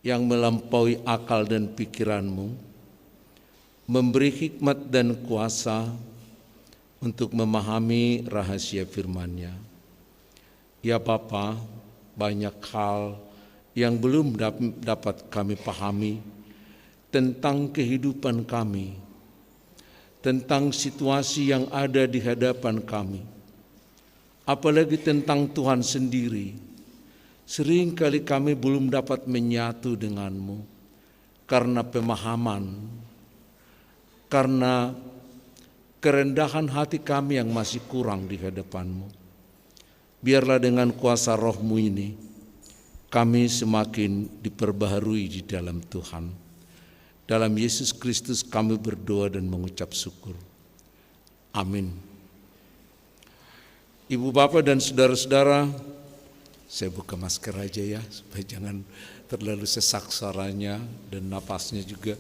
yang melampaui akal dan pikiranmu, memberi hikmat dan kuasa untuk memahami rahasia firman-Nya. Ya Bapa, banyak hal yang belum dapat kami pahami tentang kehidupan kami, tentang situasi yang ada di hadapan kami, apalagi tentang Tuhan sendiri. Seringkali kami belum dapat menyatu dengan-Mu karena pemahaman, karena kerendahan hati kami yang masih kurang di hadapan-Mu. Biarlah dengan kuasa Roh-Mu ini, kami semakin diperbaharui di dalam Tuhan. Dalam Yesus Kristus kami berdoa dan mengucap syukur. Amin. Ibu bapak dan saudara-saudara, saya buka masker aja ya, supaya jangan terlalu sesak suaranya dan napasnya juga.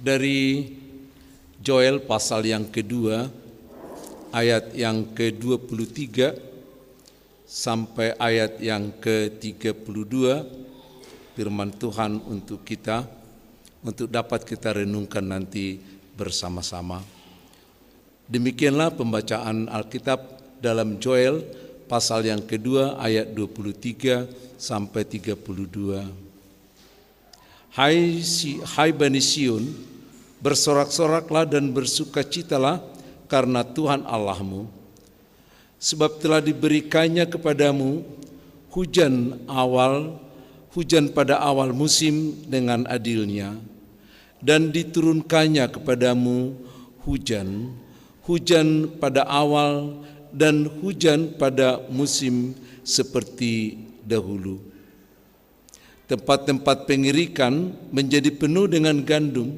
Dari Joel pasal yang kedua, ayat yang ke-23 sampai ayat yang ke-32, firman Tuhan untuk kita, untuk dapat kita renungkan nanti bersama-sama. Demikianlah pembacaan Alkitab dalam Joel pasal yang kedua ayat 23 sampai 32. Hai Bani Sion, bersorak-soraklah dan bersukacitalah karena Tuhan Allahmu. Sebab telah diberikannya kepadamu hujan pada awal musim dengan adilnya, dan diturunkannya kepadamu hujan pada awal dan hujan pada musim seperti dahulu. Tempat-tempat pengirikan menjadi penuh dengan gandum,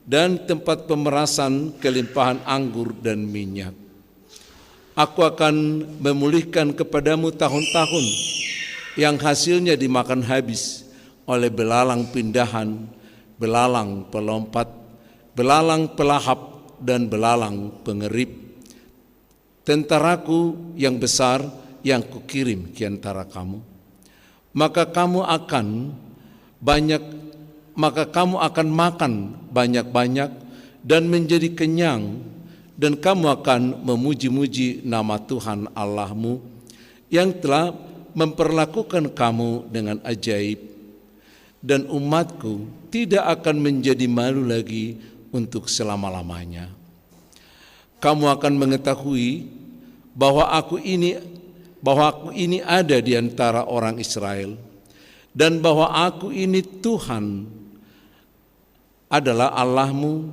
dan tempat pemerasan kelimpahan anggur dan minyak. Aku akan memulihkan kepadamu tahun-tahun yang hasilnya dimakan habis oleh belalang pindahan, belalang pelompat, belalang pelahap, dan belalang pengerip. Tentaraku yang besar yang kukirim ke antara kamu. Maka kamu akan makan banyak-banyak dan menjadi kenyang, dan kamu akan memuji-muji nama Tuhan Allahmu yang telah memperlakukan kamu dengan ajaib, dan umatku tidak akan menjadi malu lagi untuk selama-lamanya. Kamu akan mengetahui bahwa aku ini ada di antara orang Israel, dan bahwa aku ini Tuhan adalah Allahmu,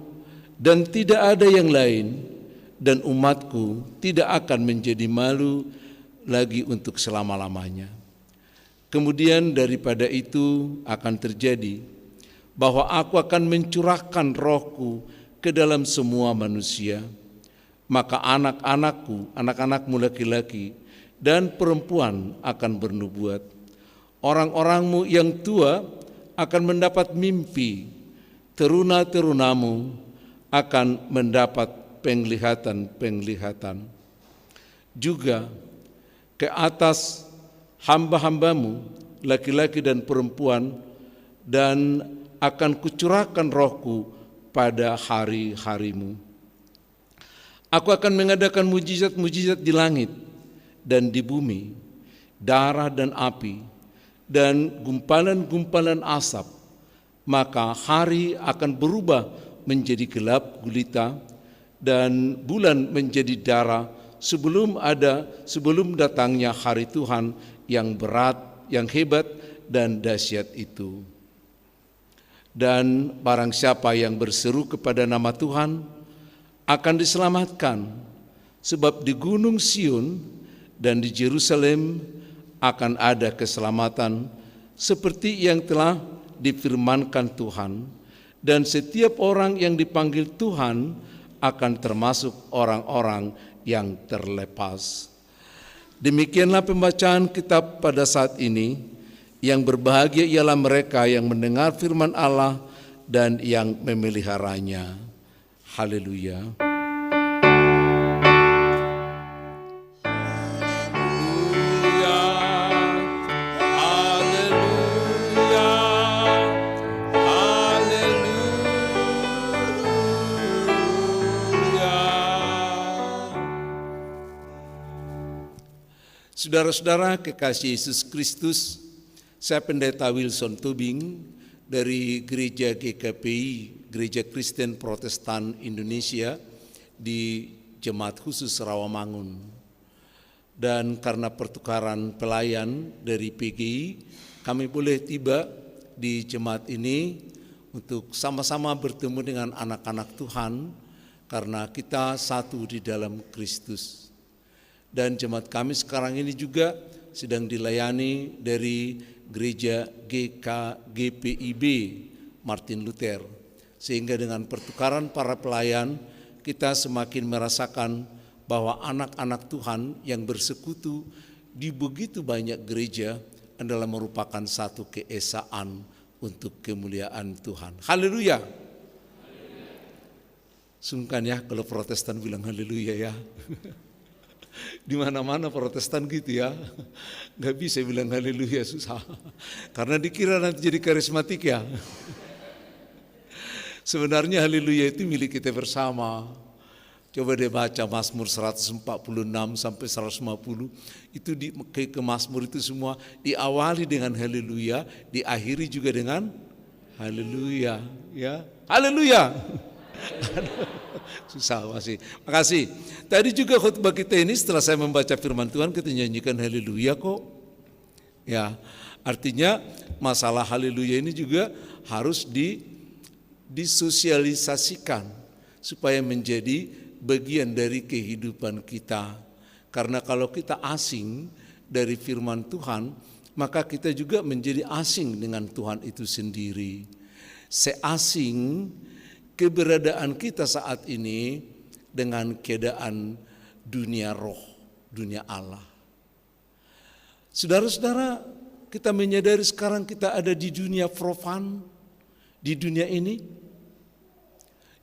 dan tidak ada yang lain, dan umatku tidak akan menjadi malu lagi untuk selama-lamanya. Kemudian daripada itu akan terjadi bahwa aku akan mencurahkan rohku ke dalam semua manusia. Maka anak-anakmu laki-laki dan perempuan akan bernubuat. Orang-orangmu yang tua akan mendapat mimpi, teruna-terunamu akan mendapat penglihatan-penglihatan. Juga ke atas hamba-hambamu, laki-laki dan perempuan, dan akan kucurahkan rohku pada hari-harimu. Aku akan mengadakan mujizat-mujizat di langit dan di bumi, darah dan api, dan gumpalan-gumpalan asap. Maka hari akan berubah menjadi gelap gulita, dan bulan menjadi darah sebelum datangnya hari Tuhan yang berat, yang hebat dan dahsyat itu. Dan barang siapa yang berseru kepada nama Tuhan akan diselamatkan, sebab di Gunung Sion dan di Yerusalem akan ada keselamatan seperti yang telah difirmankan Tuhan, dan setiap orang yang dipanggil Tuhan akan termasuk orang-orang yang terlepas. Demikianlah pembacaan kitab pada saat ini. Yang berbahagia ialah mereka yang mendengar firman Allah dan yang memeliharanya. Haleluya. Haleluya. Saudara-saudara kekasih Yesus Kristus, saya Pendeta Wilson Tobing dari Gereja GKPI, Gereja Kristen Protestan Indonesia di Jemaat Khusus Rawamangun. Dan karena pertukaran pelayan dari PGI, kami boleh tiba di jemaat ini untuk sama-sama bertemu dengan anak-anak Tuhan karena kita satu di dalam Kristus. Dan jemaat kami sekarang ini juga sedang dilayani dari Gereja GPIB Martin Luther. Sehingga dengan pertukaran para pelayan, kita semakin merasakan bahwa anak-anak Tuhan yang bersekutu di begitu banyak gereja adalah merupakan satu keesaan untuk kemuliaan Tuhan. Haleluya. Sungkan ya kalau Protestan bilang haleluya ya. Di mana-mana Protestan gitu ya, nggak bisa bilang haleluya, susah. Karena dikira nanti jadi karismatik ya. Sebenarnya haleluya itu milik kita bersama. Coba deh baca Mazmur 146 sampai 150, itu ke Mazmur itu semua diawali dengan haleluya, diakhiri juga dengan haleluya, ya. Haleluya. Susah masih. Makasih. Tadi juga khutbah kita ini setelah saya membaca firman Tuhan kita nyanyikan haleluya kok. Ya, artinya masalah haleluya ini juga harus disosialisasikan supaya menjadi bagian dari kehidupan kita. Karena kalau kita asing dari firman Tuhan, maka kita juga menjadi asing dengan Tuhan itu sendiri. Seasing keberadaan kita saat ini dengan keadaan dunia roh, dunia Allah. Saudara-saudara, kita menyadari sekarang kita ada di dunia profan, di dunia ini.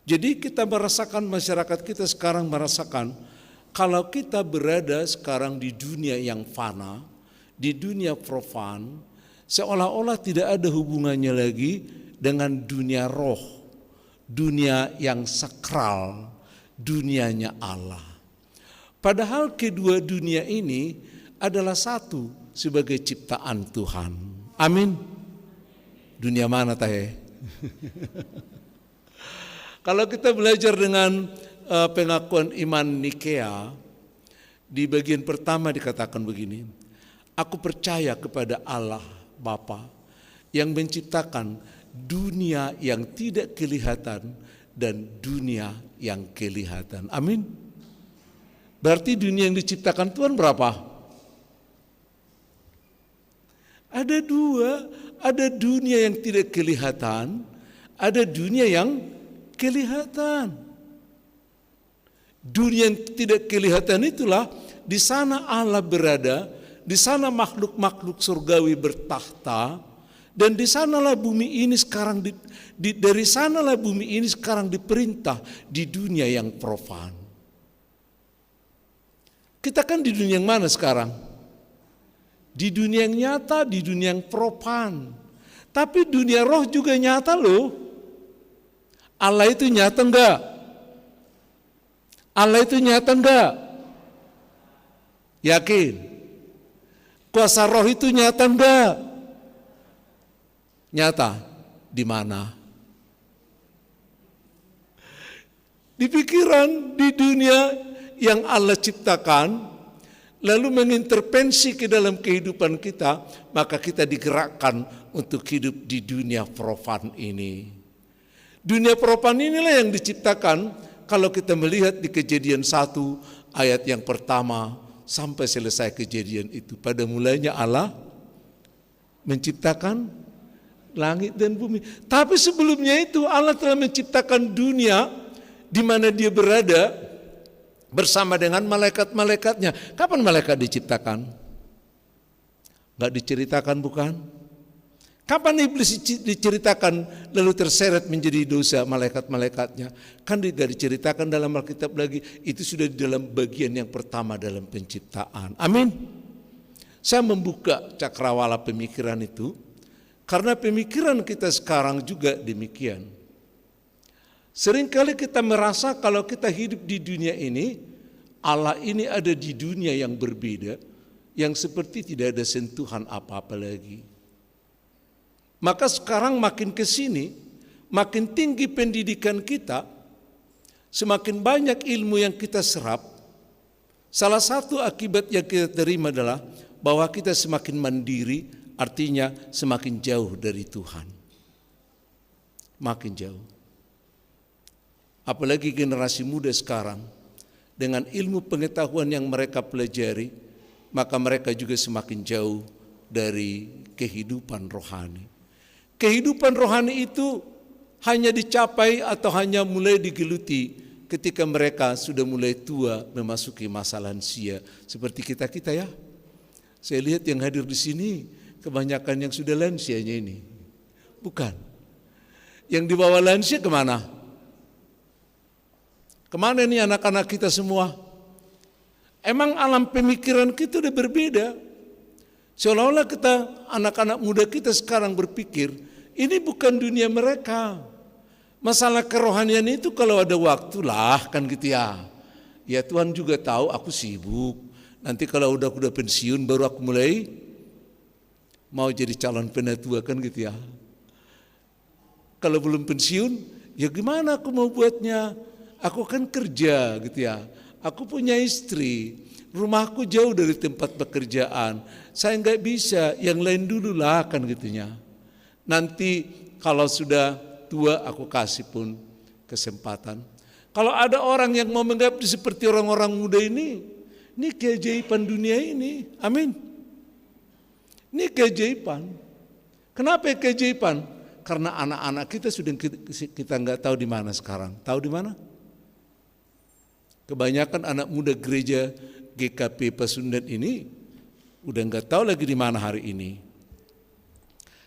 Jadi kita merasakan, masyarakat kita sekarang merasakan, kalau kita berada sekarang di dunia yang fana, di dunia profan, seolah-olah tidak ada hubungannya lagi dengan dunia roh, dunia yang sakral, dunianya Allah. Padahal kedua dunia ini adalah satu sebagai ciptaan Tuhan. Amin. Dunia mana teh? Kalau kita belajar dengan pengakuan iman Nikea, di bagian pertama dikatakan begini, aku percaya kepada Allah Bapa yang menciptakan dunia yang tidak kelihatan dan dunia yang kelihatan. Amin. Berarti dunia yang diciptakan Tuhan berapa? Ada dua, ada dunia yang tidak kelihatan, ada dunia yang kelihatan. Dunia yang tidak kelihatan itulah di sana Allah berada, di sana makhluk-makhluk surgawi bertahta. Dan di sanalah bumi ini sekarang dari sanalah bumi ini sekarang diperintah di dunia yang profan. Kita kan di dunia yang mana sekarang? Di dunia yang nyata, di dunia yang profan. Tapi dunia roh juga nyata loh. Allah itu nyata enggak? Allah itu nyata enggak? Yakin? Kuasa roh itu nyata enggak? Nyata di mana? Di pikiran, di dunia yang Allah ciptakan, lalu mengintervensi ke dalam kehidupan kita, maka kita digerakkan untuk hidup di dunia profan ini. Dunia profan inilah yang diciptakan kalau kita melihat di Kejadian 1 ayat yang pertama sampai selesai kejadian itu. Pada mulanya Allah menciptakan langit dan bumi. Tapi sebelumnya itu Allah telah menciptakan dunia di mana dia berada bersama dengan malaikat-malaikatnya. Kapan malaikat diciptakan? Gak diceritakan bukan? Kapan iblis diceritakan lalu terseret menjadi dosa malaikat-malaikatnya? Kan tidak diceritakan dalam Alkitab lagi. Itu sudah di dalam bagian yang pertama dalam penciptaan. Amin. Saya membuka cakrawala pemikiran itu karena pemikiran kita sekarang juga demikian. Seringkali kita merasa kalau kita hidup di dunia ini, Allah ini ada di dunia yang berbeda, yang seperti tidak ada sentuhan apa-apa lagi. Maka sekarang makin ke sini, makin tinggi pendidikan kita, semakin banyak ilmu yang kita serap. Salah satu akibat yang kita terima adalah bahwa kita semakin mandiri, artinya semakin jauh dari Tuhan. Makin jauh. Apalagi generasi muda sekarang, dengan ilmu pengetahuan yang mereka pelajari, maka mereka juga semakin jauh dari kehidupan rohani. Kehidupan rohani itu hanya dicapai atau hanya mulai digeluti ketika mereka sudah mulai tua, memasuki masa lansia, seperti kita-kita ya. Saya lihat yang hadir di sini kebanyakan yang sudah lansianya ini. Bukan. Yang dibawa lansia kemana? Kemana ini anak-anak kita semua? Emang alam pemikiran kita udah berbeda. Seolah-olah kita, anak-anak muda kita sekarang berpikir, ini bukan dunia mereka. Masalah kerohanian itu kalau ada waktu lah, kan gitu ya. Ya Tuhan juga tahu aku sibuk. Nanti kalau udah pensiun baru aku mulai mau jadi calon penatua, kan gitu ya. Kalau belum pensiun, ya gimana aku mau buatnya? Aku kan kerja gitu ya. Aku punya istri, rumahku jauh dari tempat pekerjaan. Saya nggak bisa, yang lain dulu lah, kan gitunya. Nanti kalau sudah tua aku kasih pun kesempatan. Kalau ada orang yang mau menganggap seperti orang-orang muda ini keajaiban dunia ini. Amin. Ini keajaiban. Kenapa keajaiban? Karena anak-anak kita sudah kita nggak tahu di mana sekarang. Tahu di mana? Kebanyakan anak muda gereja GKP Pasundan ini udah nggak tahu lagi di mana hari ini.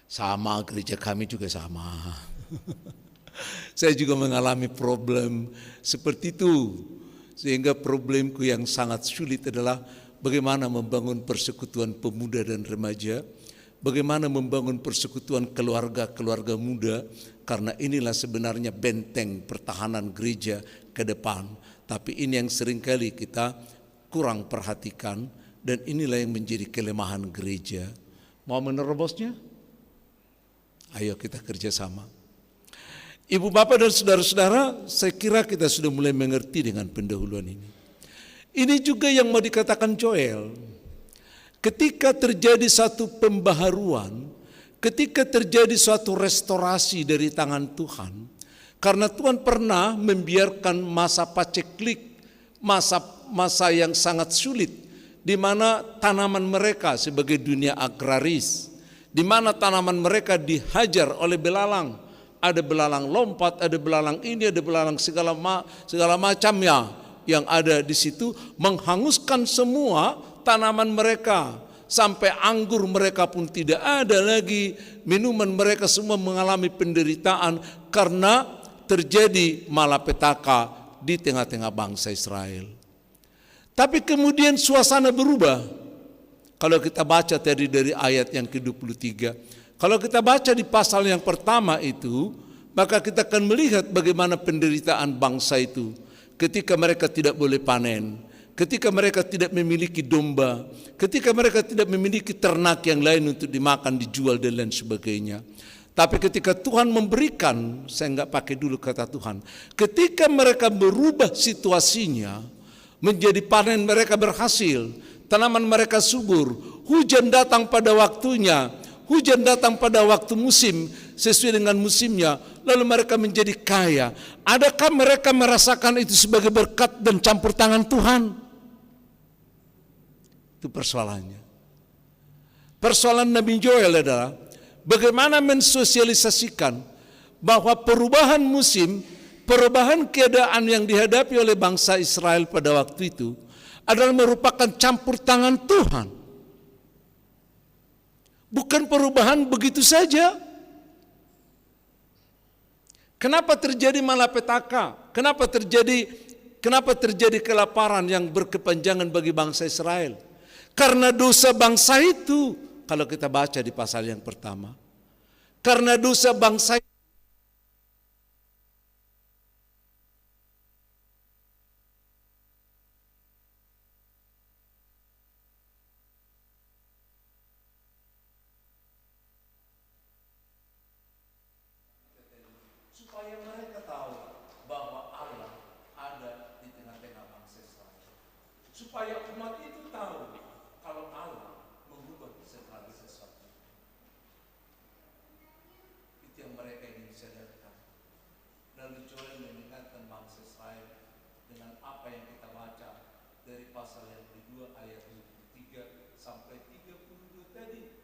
Sama, gereja kami juga sama. Saya juga mengalami problem seperti itu. Sehingga problemku yang sangat sulit adalah bagaimana membangun persekutuan pemuda dan remaja, bagaimana membangun persekutuan keluarga-keluarga muda, karena inilah sebenarnya benteng pertahanan gereja ke depan. Tapi ini yang seringkali kita kurang perhatikan, dan inilah yang menjadi kelemahan gereja. Mau menerobosnya? Ayo kita kerjasama. Ibu bapak dan saudara-saudara, saya kira kita sudah mulai mengerti dengan pendahuluan ini. Ini juga yang mau dikatakan Joel. Ketika terjadi satu pembaharuan, ketika terjadi suatu restorasi dari tangan Tuhan, karena Tuhan pernah membiarkan masa paceklik, masa yang sangat sulit, di mana tanaman mereka sebagai dunia agraris, di mana tanaman mereka dihajar oleh belalang. Ada belalang lompat, ada belalang ini, ada belalang segala macamnya yang ada di situ, menghanguskan semua tanaman mereka. Sampai anggur mereka pun tidak ada lagi, minuman mereka semua mengalami penderitaan karena terjadi malapetaka di tengah-tengah bangsa Israel. Tapi kemudian suasana berubah. Kalau kita baca tadi dari ayat yang ke-23, kalau kita baca di pasal yang pertama itu, maka kita akan melihat bagaimana penderitaan bangsa itu ketika mereka tidak boleh panen, ketika mereka tidak memiliki domba, ketika mereka tidak memiliki ternak yang lain untuk dimakan, dijual dan lain sebagainya. Tapi ketika Tuhan memberikan, saya enggak pakai dulu kata Tuhan, ketika mereka berubah situasinya, menjadi panen mereka berhasil, tanaman mereka subur, hujan datang pada waktunya, hujan datang pada waktu musim, sesuai dengan musimnya, lalu mereka menjadi kaya. Adakah mereka merasakan itu sebagai berkat dan campur tangan Tuhan? Itu persoalannya. Persoalan Nabi Joel adalah bagaimana mensosialisasikan bahwa perubahan musim, perubahan keadaan yang dihadapi oleh bangsa Israel pada waktu itu adalah merupakan campur tangan Tuhan. Bukan perubahan begitu saja. Kenapa terjadi malapetaka? Kenapa terjadi kelaparan yang berkepanjangan bagi bangsa Israel? Karena dosa bangsa itu. Kalau kita baca di pasal yang pertama, karena dosa bangsa supaya umat itu tahu kalau Allah mengubah segala sesuatu. Itu yang mereka ingin sadarkan. Lalu Joel mengingatkan bangsa Israel dengan apa yang kita baca dari pasal yang kedua ayat 23 sampai 32 tadi.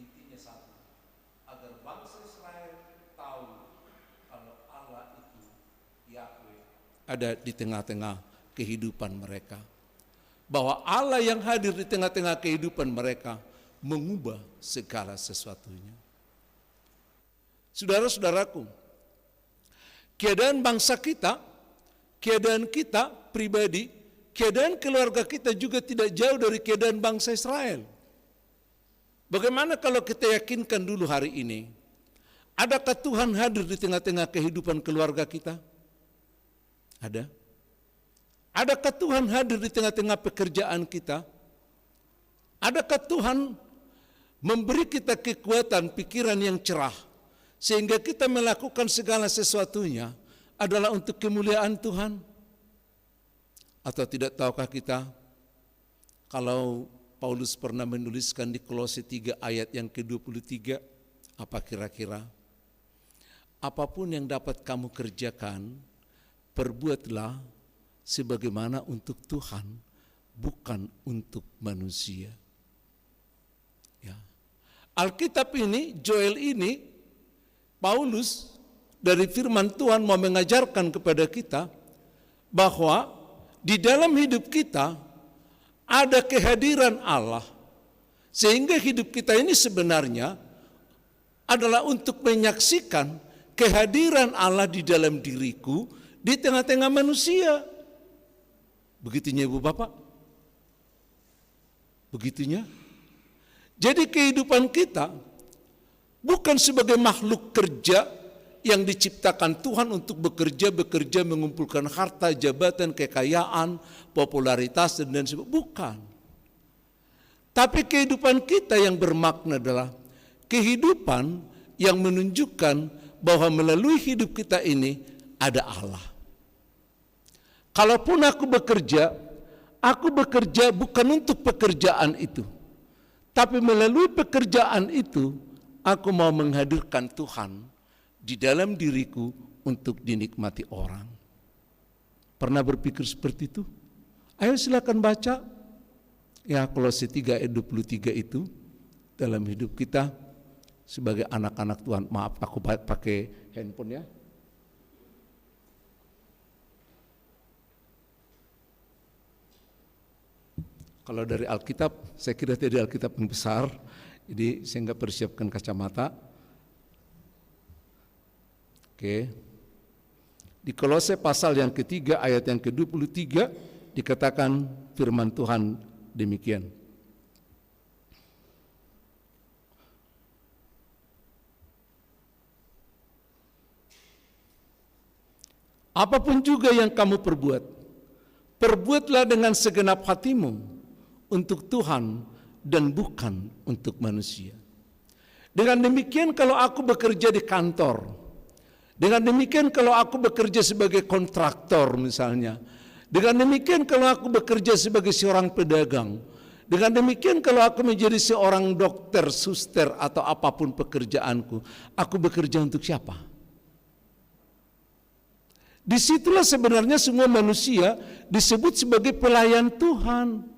Intinya satu, agar bangsa Israel tahu kalau Allah itu Yahweh ada di tengah-tengah kehidupan mereka. Bahwa Allah yang hadir di tengah-tengah kehidupan mereka mengubah segala sesuatunya. Saudara-saudaraku, keadaan bangsa kita, keadaan kita pribadi, keadaan keluarga kita juga tidak jauh dari keadaan bangsa Israel. Bagaimana kalau kita yakinkan dulu hari ini, adakah Tuhan hadir di tengah-tengah kehidupan keluarga kita? Ada. Adakah Tuhan hadir di tengah-tengah pekerjaan kita? Adakah Tuhan memberi kita kekuatan pikiran yang cerah sehingga kita melakukan segala sesuatunya adalah untuk kemuliaan Tuhan? Atau tidak tahukah kita kalau Paulus pernah menuliskan di Kolose 3 ayat yang ke-23, apa kira-kira? Apapun yang dapat kamu kerjakan, perbuatlah sebagaimana untuk Tuhan, bukan untuk manusia. Ya. Alkitab ini, Joel ini, Paulus dari firman Tuhan mau mengajarkan kepada kita bahwa di dalam hidup kita ada kehadiran Allah. Sehingga hidup kita ini sebenarnya adalah untuk menyaksikan kehadiran Allah di dalam diriku, di tengah-tengah manusia. Begitunya Ibu Bapak? Begitunya? Jadi kehidupan kita bukan sebagai makhluk kerja yang diciptakan Tuhan untuk bekerja mengumpulkan harta, jabatan, kekayaan, popularitas dan sebagainya. Bukan. Tapi kehidupan kita yang bermakna adalah kehidupan yang menunjukkan bahwa melalui hidup kita ini ada Allah. Kalaupun aku bekerja bukan untuk pekerjaan itu. Tapi melalui pekerjaan itu, aku mau menghadirkan Tuhan di dalam diriku untuk dinikmati orang. Pernah berpikir seperti itu? Ayo silakan baca. Ya, Kolose 3 ayat 23 itu dalam hidup kita sebagai anak-anak Tuhan. Maaf, aku pakai handphone ya. Kalau dari Alkitab, saya kira tidak Alkitab yang besar, jadi saya nggak persiapkan kacamata. Oke. Di Kolose pasal yang ketiga ayat yang ke-23 dikatakan firman Tuhan demikian. Apapun juga yang kamu perbuat, perbuatlah dengan segenap hatimu untuk Tuhan dan bukan untuk manusia. Dengan demikian kalau aku bekerja di kantor, dengan demikian kalau aku bekerja sebagai kontraktor misalnya, dengan demikian kalau aku bekerja sebagai seorang pedagang, dengan demikian kalau aku menjadi seorang dokter, suster atau apapun pekerjaanku, aku bekerja untuk siapa? Disitulah sebenarnya semua manusia disebut sebagai pelayan Tuhan.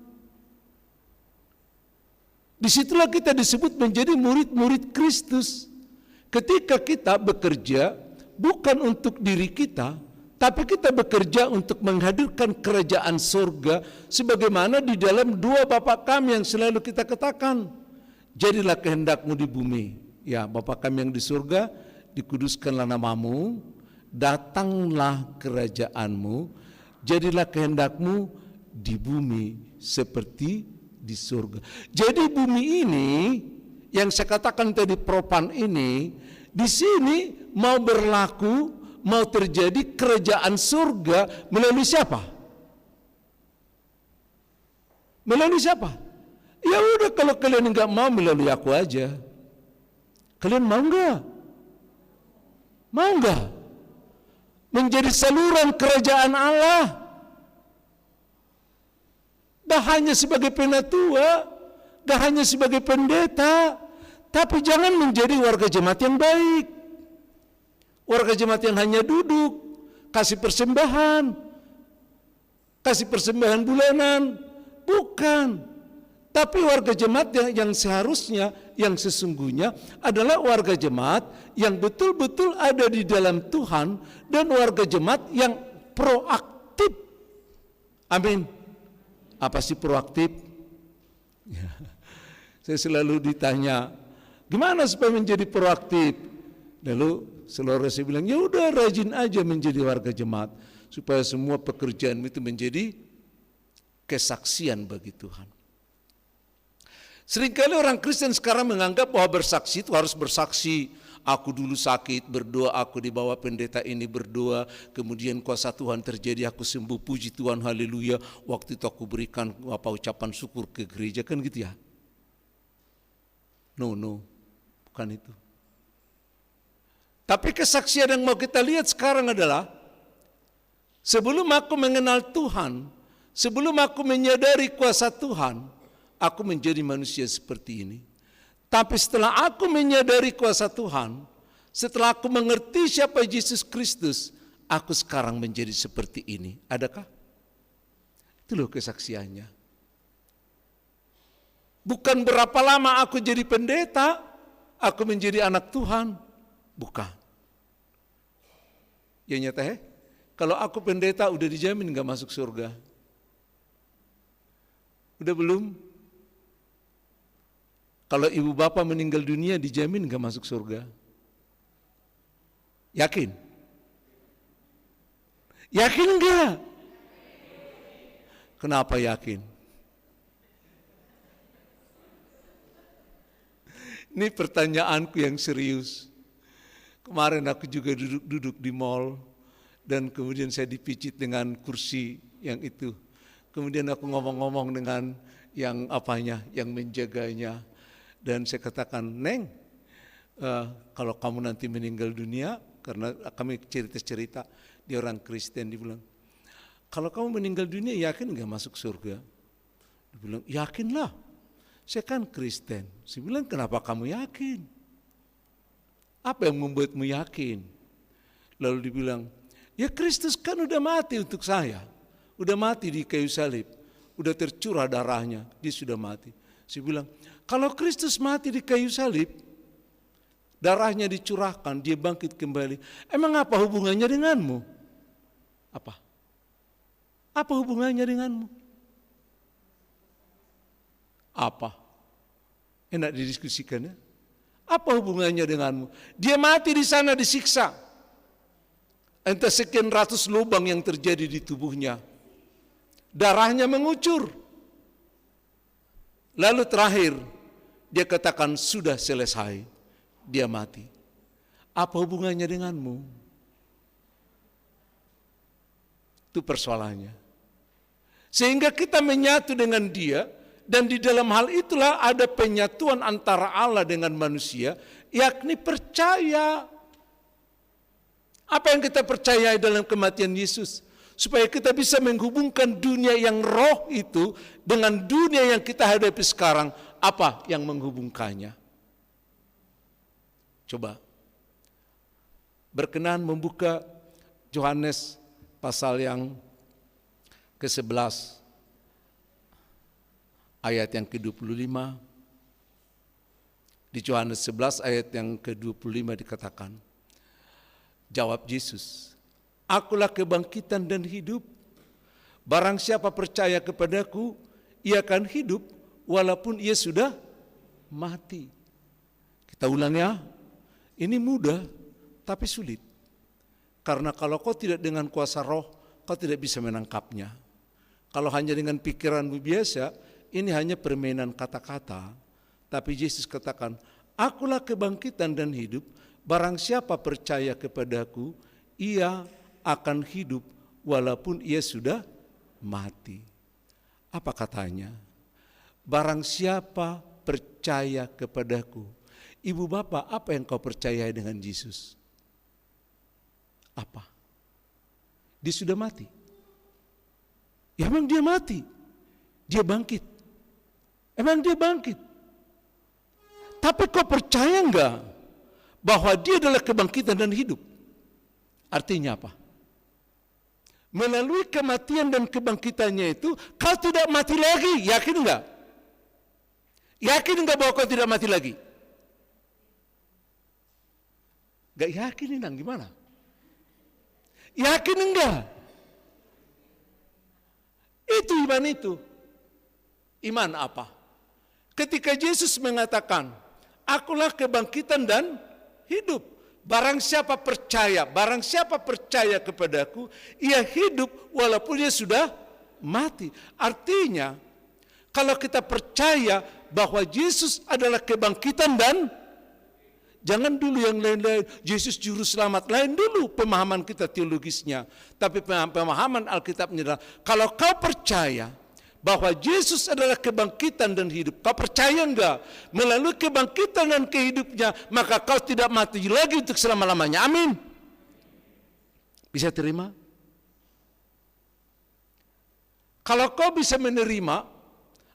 Disitulah kita disebut menjadi murid-murid Kristus. Ketika kita bekerja bukan untuk diri kita, tapi kita bekerja untuk menghadirkan kerajaan surga sebagaimana di dalam doa Bapa kami yang selalu kita katakan. Jadilah kehendakmu di bumi. Ya, Bapa kami yang di surga, dikuduskanlah namamu, datanglah kerajaanmu, jadilah kehendakmu di bumi seperti di surga. Jadi bumi ini yang saya katakan tadi propan ini di sini mau berlaku, mau terjadi kerajaan surga melalui siapa? Melalui siapa? Ya udah, kalau kalian enggak mau melalui aku aja. Kalian mau enggak? Mau enggak? Menjadi saluran kerajaan Allah. Gak hanya sebagai penatua, gak hanya sebagai pendeta, tapi jangan menjadi warga jemaat yang baik. Warga jemaat yang hanya duduk, kasih persembahan bulanan. Bukan. Tapi warga jemaat yang seharusnya, yang sesungguhnya adalah warga jemaat yang betul-betul ada di dalam Tuhan dan warga jemaat yang proaktif. Amin. Apa sih proaktif? Ya. Saya selalu ditanya, gimana supaya menjadi proaktif? Lalu saudara saya bilang, ya udah rajin aja menjadi warga jemaat supaya semua pekerjaan itu menjadi kesaksian bagi Tuhan. Seringkali orang Kristen sekarang menganggap bahwa bersaksi itu harus bersaksi. Aku dulu sakit, berdoa, aku dibawa pendeta ini berdoa, kemudian kuasa Tuhan terjadi, aku sembuh, puji Tuhan, haleluya. Waktu itu aku berikan ucapan syukur ke gereja, kan gitu ya? No, bukan itu. Tapi kesaksian yang mau kita lihat sekarang adalah, sebelum aku mengenal Tuhan, sebelum aku menyadari kuasa Tuhan, aku menjadi manusia seperti ini. Tapi setelah aku menyadari kuasa Tuhan, setelah aku mengerti siapa Yesus Kristus, aku sekarang menjadi seperti ini. Adakah? Itu loh kesaksiannya. Bukan berapa lama aku jadi pendeta, aku menjadi anak Tuhan. Bukan. Ya nyata kalau aku pendeta udah dijamin gak masuk surga. Udah belum? Kalau ibu bapak meninggal dunia dijamin gak masuk surga. Yakin? Yakin enggak? Kenapa yakin? Ini pertanyaanku yang serius. Kemarin aku juga duduk di mall dan kemudian saya dipijit dengan kursi yang itu. Kemudian aku ngomong-ngomong dengan yang menjaganya. Dan saya katakan, Neng, kalau kamu nanti meninggal dunia, karena kami cerita-cerita, dia orang Kristen, dia bilang, kalau kamu meninggal dunia yakin gak masuk surga? Dia bilang, yakinlah, saya kan Kristen. Saya bilang, kenapa kamu yakin? Apa yang membuatmu yakin? Lalu dia bilang, ya Kristus kan udah mati untuk saya. Udah mati di kayu salib, udah tercurah darahnya, dia sudah mati. Saya bilang, kalau Kristus mati di kayu salib, darahnya dicurahkan, dia bangkit kembali. Emang apa hubungannya denganmu? Apa? Apa hubungannya denganmu? Apa? Enak didiskusikan ya? Apa hubungannya denganmu? Dia mati di sana disiksa. Entah sekian ratus lubang yang terjadi di tubuhnya. Darahnya mengucur. Lalu terakhir, dia katakan sudah selesai. Dia mati. Apa hubungannya denganmu? Itu persoalannya. Sehingga kita menyatu dengan dia, dan di dalam hal itulah ada penyatuan antara Allah dengan manusia, yakni percaya. Apa yang kita percayai dalam kematian Yesus? Supaya kita bisa menghubungkan dunia yang roh itu dengan dunia yang kita hadapi sekarang. Apa yang menghubungkannya? Coba. Berkenan membuka Yohanes pasal yang ke-11. Ayat yang ke-25. Di Yohanes 11 ayat yang ke-25 dikatakan. Jawab Yesus, akulah kebangkitan dan hidup. Barang siapa percaya kepadaku, ia akan hidup walaupun ia sudah mati. Kita ulang ya, ini mudah tapi sulit. Karena kalau kau tidak dengan kuasa roh, kau tidak bisa menangkapnya. Kalau hanya dengan pikiranmu biasa, ini hanya permainan kata-kata. Tapi Yesus katakan, akulah kebangkitan dan hidup. Barang siapa percaya kepadaku, ia akan hidup walaupun ia sudah mati. Apa katanya? Barang siapa percaya kepadaku. Ibu bapak, apa yang kau percaya dengan Yesus? Apa? Dia sudah mati. Ya memang dia mati. Dia bangkit. Emang dia bangkit. Tapi kau percaya enggak bahwa dia adalah kebangkitan dan hidup? Artinya apa? Melalui kematian dan kebangkitannya itu, kau tidak mati lagi. Yakin enggak? Yakin enggak bahwa kau tidak mati lagi? Enggak yakin ini gimana? Yakin enggak? Itu iman itu. Iman apa? Ketika Yesus mengatakan, akulah kebangkitan dan hidup. Barang siapa percaya kepadaku, ia hidup walaupun dia sudah mati. Artinya, kalau kita percaya bahwa Yesus adalah kebangkitan dan jangan dulu yang lain-lain, Yesus juru selamat, lain dulu pemahaman kita teologisnya. Tapi pemahaman Alkitabnya adalah, kalau kau percaya bahwa Yesus adalah kebangkitan dan hidup, kau percaya enggak? Melalui kebangkitan dan kehidupnya, maka kau tidak mati lagi untuk selama-lamanya. Amin. Bisa terima? Kalau kau bisa menerima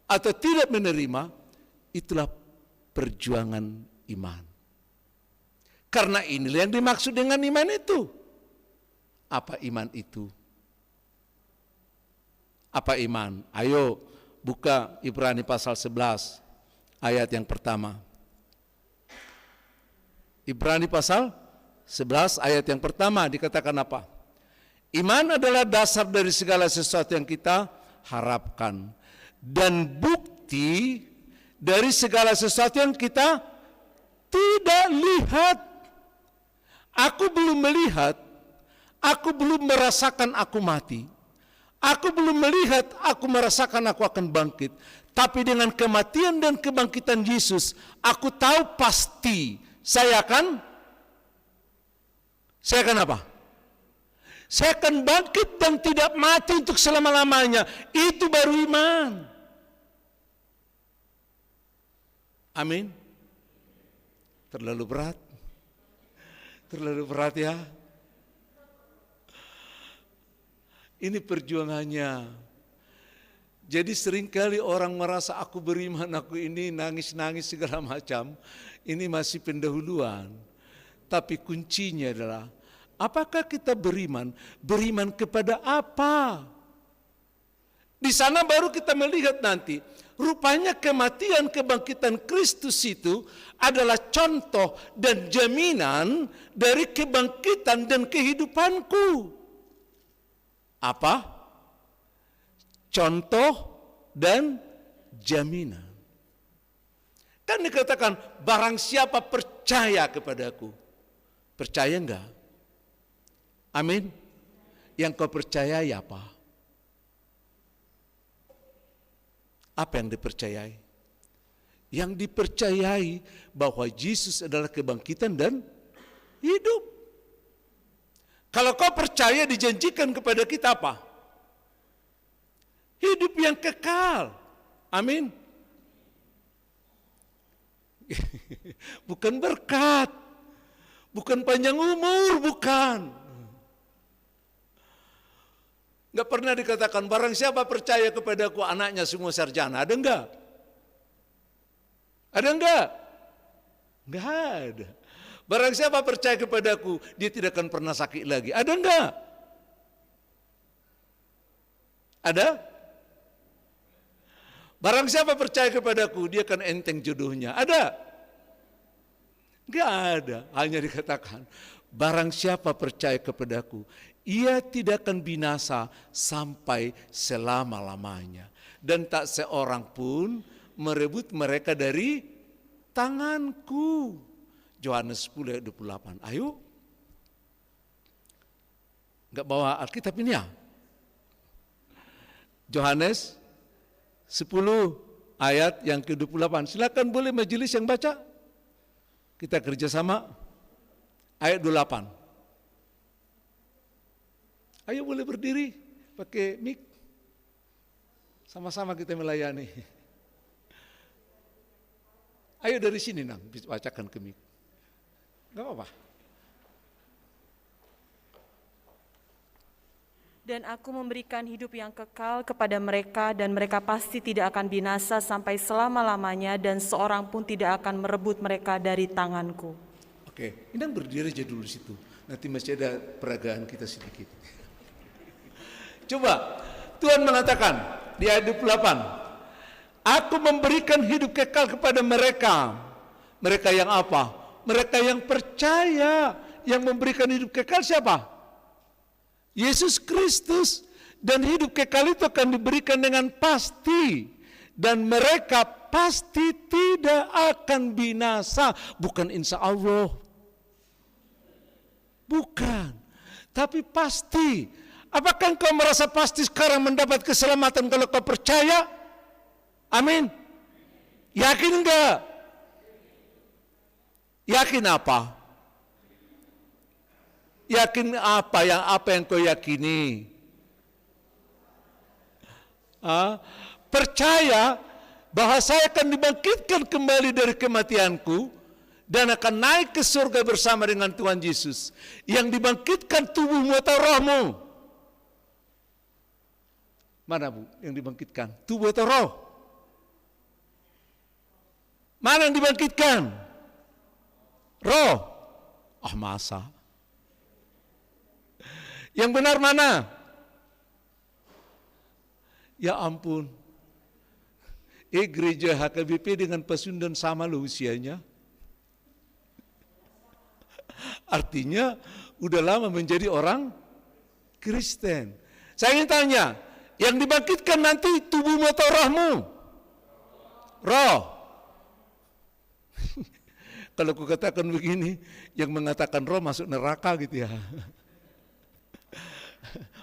atau tidak menerima, itulah perjuangan iman. Karena inilah yang dimaksud dengan iman itu. Apa iman itu? Apa iman? Ayo buka Ibrani pasal 11 ayat yang pertama. Ibrani pasal 11 ayat yang pertama dikatakan apa? Iman adalah dasar dari segala sesuatu yang kita harapkan dan bukti dari segala sesuatu yang kita tidak lihat. Aku belum melihat, aku belum merasakan aku mati. Aku belum melihat, aku merasakan aku akan bangkit. Tapi dengan kematian dan kebangkitan Yesus, aku tahu pasti saya akan apa? Saya akan bangkit dan tidak mati untuk selama-lamanya. Itu baru iman. Amin. Terlalu berat. Terlalu berat ya. Ini perjuangannya. Jadi seringkali orang merasa aku beriman, aku ini nangis-nangis segala macam. Ini masih pendahuluan. Tapi kuncinya adalah, apakah kita beriman? Beriman kepada apa? Di sana baru kita melihat nanti. Rupanya kematian kebangkitan Kristus itu adalah contoh dan jaminan dari kebangkitan dan kehidupanku. Apa? Contoh dan jaminan. Kan dikatakan barang siapa percaya kepadaku. Percaya enggak? Amin. Yang kau percayai apa? Apa yang dipercayai? Yang dipercayai bahwa Yesus adalah kebangkitan dan hidup. Kalau kau percaya dijanjikan kepada kita apa? Hidup yang kekal. Amin. Bukan berkat. Bukan panjang umur, bukan. Enggak pernah dikatakan barang siapa percaya kepadaku anaknya semua sarjana. Ada enggak? Ada enggak? Enggak ada. Barang siapa percaya kepadaku, dia tidak akan pernah sakit lagi. Ada enggak? Ada? Barang siapa percaya kepadaku, dia akan enteng jodohnya. Ada? Enggak ada. Hanya dikatakan, barang siapa percaya kepadaku, ia tidak akan binasa sampai selama-lamanya. Dan tak seorang pun merebut mereka dari tanganku. Yohanes 10 ayat 28. Ayo. Enggak bawa Alkitab ini ya? Yohanes 10 ayat yang ke-28. Silakan boleh majelis yang baca. Kita kerjasama. Ayat 28. Ayo boleh berdiri. Pakai mic. Sama-sama kita melayani. Ayo dari sini Nang, bacakan ke mic. Enggak apa-apa. Dan aku memberikan hidup yang kekal kepada mereka, dan mereka pasti tidak akan binasa sampai selama-lamanya, dan seorang pun tidak akan merebut mereka dari tanganku. Oke, Inang berdiri aja dulu situ. Nanti masih ada peragaan kita sedikit. Coba, Tuhan mengatakan di ayat 28, aku memberikan hidup kekal kepada mereka. Mereka yang apa? Mereka yang percaya. Yang memberikan hidup kekal siapa? Yesus Kristus. Dan hidup kekal itu akan diberikan dengan pasti. Dan mereka pasti tidak akan binasa. Bukan insya Allah. Bukan. Tapi pasti. Apakah engkau merasa pasti sekarang mendapat keselamatan kalau kau percaya? Amin. Yakin enggak? Yakin apa? Yakin apa yang kau yakini? Percaya bahwa saya akan dibangkitkan kembali dari kematianku dan akan naik ke surga bersama dengan Tuhan Yesus. Yang dibangkitkan tubuhmu atau rohmu? Mana Bu yang dibangkitkan? Tubuh atau roh? Mana yang dibangkitkan? Roh. Masa? Yang benar mana? Ya ampun. Gereja HKBP dengan Pasundan sama loh usianya. Artinya udah lama menjadi orang Kristen. Saya ingin tanya, yang dibangkitkan nanti tubuhmu atau rohmu? Roh. Kalau aku katakan begini, yang mengatakan roh masuk neraka gitu ya.